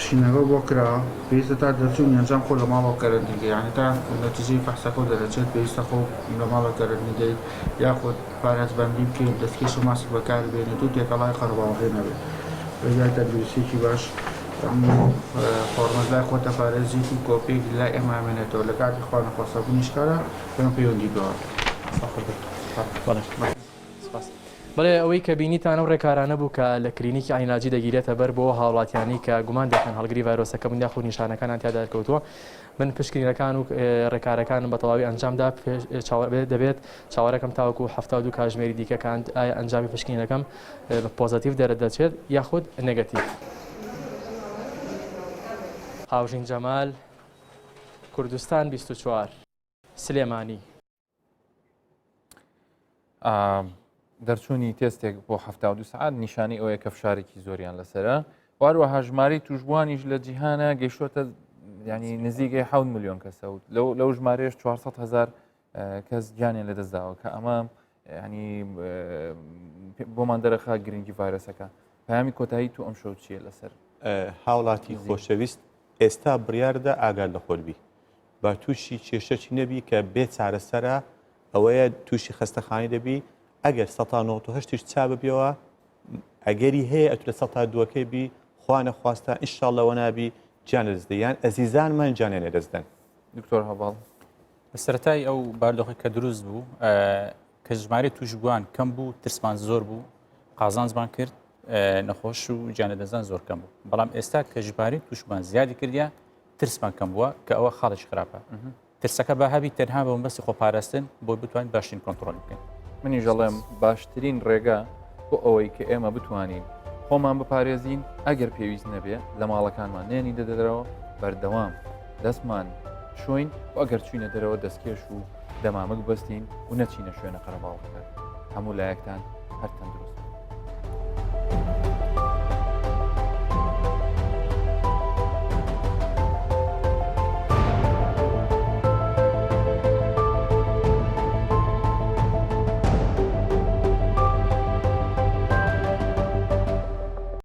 پشینەکە بۆ کرا پێویستە تا دەرچوون ئەنجام خۆ لە ماڵەوە کەرەندینگە یعنی تا نەتیجەی فەحسەکە دەرەچێت پێویستە خۆ لە ماڵە کەرەندینگەی یاخود پارێزبەندی بکەین دەستکێش و ماسک بەکار بێنێت و تێکەڵای خەرەباڵغێ نەبێت بەجای تەندروستیی باش فۆرمەزای خۆتە پارێزیت و کۆپێک لای ئێمە ئەمێنێتەوە لە کاتی خوا نەخۆسەبوونیش کارە پێم پەیوەندی بەوە. بەڵێ ئەوەی کە بینیتان ئەو ڕێکارانە بوو کە لە کلینیکی عیناجی دەگیرێتە بەر بۆ هاوڵاتیانی کە گومان دەکەن هەڵگری ڤایرۆسەکە بوون یاخود نیشانەکانیان تیادا دەرکەوتووە من پشکنینەکان و ڕێکارەکانم بە تەواوی ئەنجامدا دەبێت چاوەڕێکم تاوەکو 72 کاتژمێری دیکەکان ئایا ئەنجامی پشکنینەکەم بە پۆزەتیڤ دەرەدەچێت یاخود نێگەتیڤ. هاوژین جەمال کوردستان 24 سلێمانی. دەرچوونی تێستێک بۆ 72 سعات نیشانی ئەوەیە کە فشارێکی زۆریان لەسرە واروەها ژمارەی توشبوانیش لە جیهانە گەیشتۆتە ینی نزیکەی 7 ملیۆن کەسە و لەو ژمارەیەش 400,000 کەس گیانیان لەدەستداوە کە ئەمە ینی بۆمان دەرەخا گرنگی ڤایرۆسەکە پەیامی کۆتایی تو ئەم شەو چییە لەسەر هاوڵاتی خۆشەویست ئێستا بڕیاردا ئاگاد لە خۆربی با تووشی کێشەی نەبی کە بێ چارەسەرە ئەوەیە تووشی خەستەخانی دەبی ئەگەر 1970 چا ببیەوە ئەگەری هەیە ئەتو لە 102 بی خوانە خواستە ئینشاڵڵەوە نابی گیان لەدەستدەیان ئەزیزانمان گیانیان لەدەستدەن. دکتۆر هەواڵ بە سەرەتای ئەو باردۆخی کە دروست بوو کە ژمارە توشبووان کەم بوو ترسمان زۆر بوو قازان زمان کرد نەخۆش و گیانەدەزان زۆر کەم بوو بەڵام ئێستا کە ژمارەی توشبووان زیادی کردیا ترسمان کەم بووە کە ئەوە خاڵش خراپە ترسەکە بە هەبی تەنها بە مەبەستی خۆپاراستن بۆ بتوانین باشترین کۆنتڕۆل بکەین. منی ژەڵێم باشترین ڕێگا بۆ ئەوەی کە ئێمە بتوانین خۆمان بپارێزین ئەگەر پێویست نەبێ لە ماڵەکانمان نێنی دەدەرەوە بەردەوام دەستمان شوین و ئەگەر چوینە دەرەوە دەستکێش و دەمامک بەستین و نەچینە شوێنە قەرەباڵەکە هەموو لایەکتان هەر تەندروست.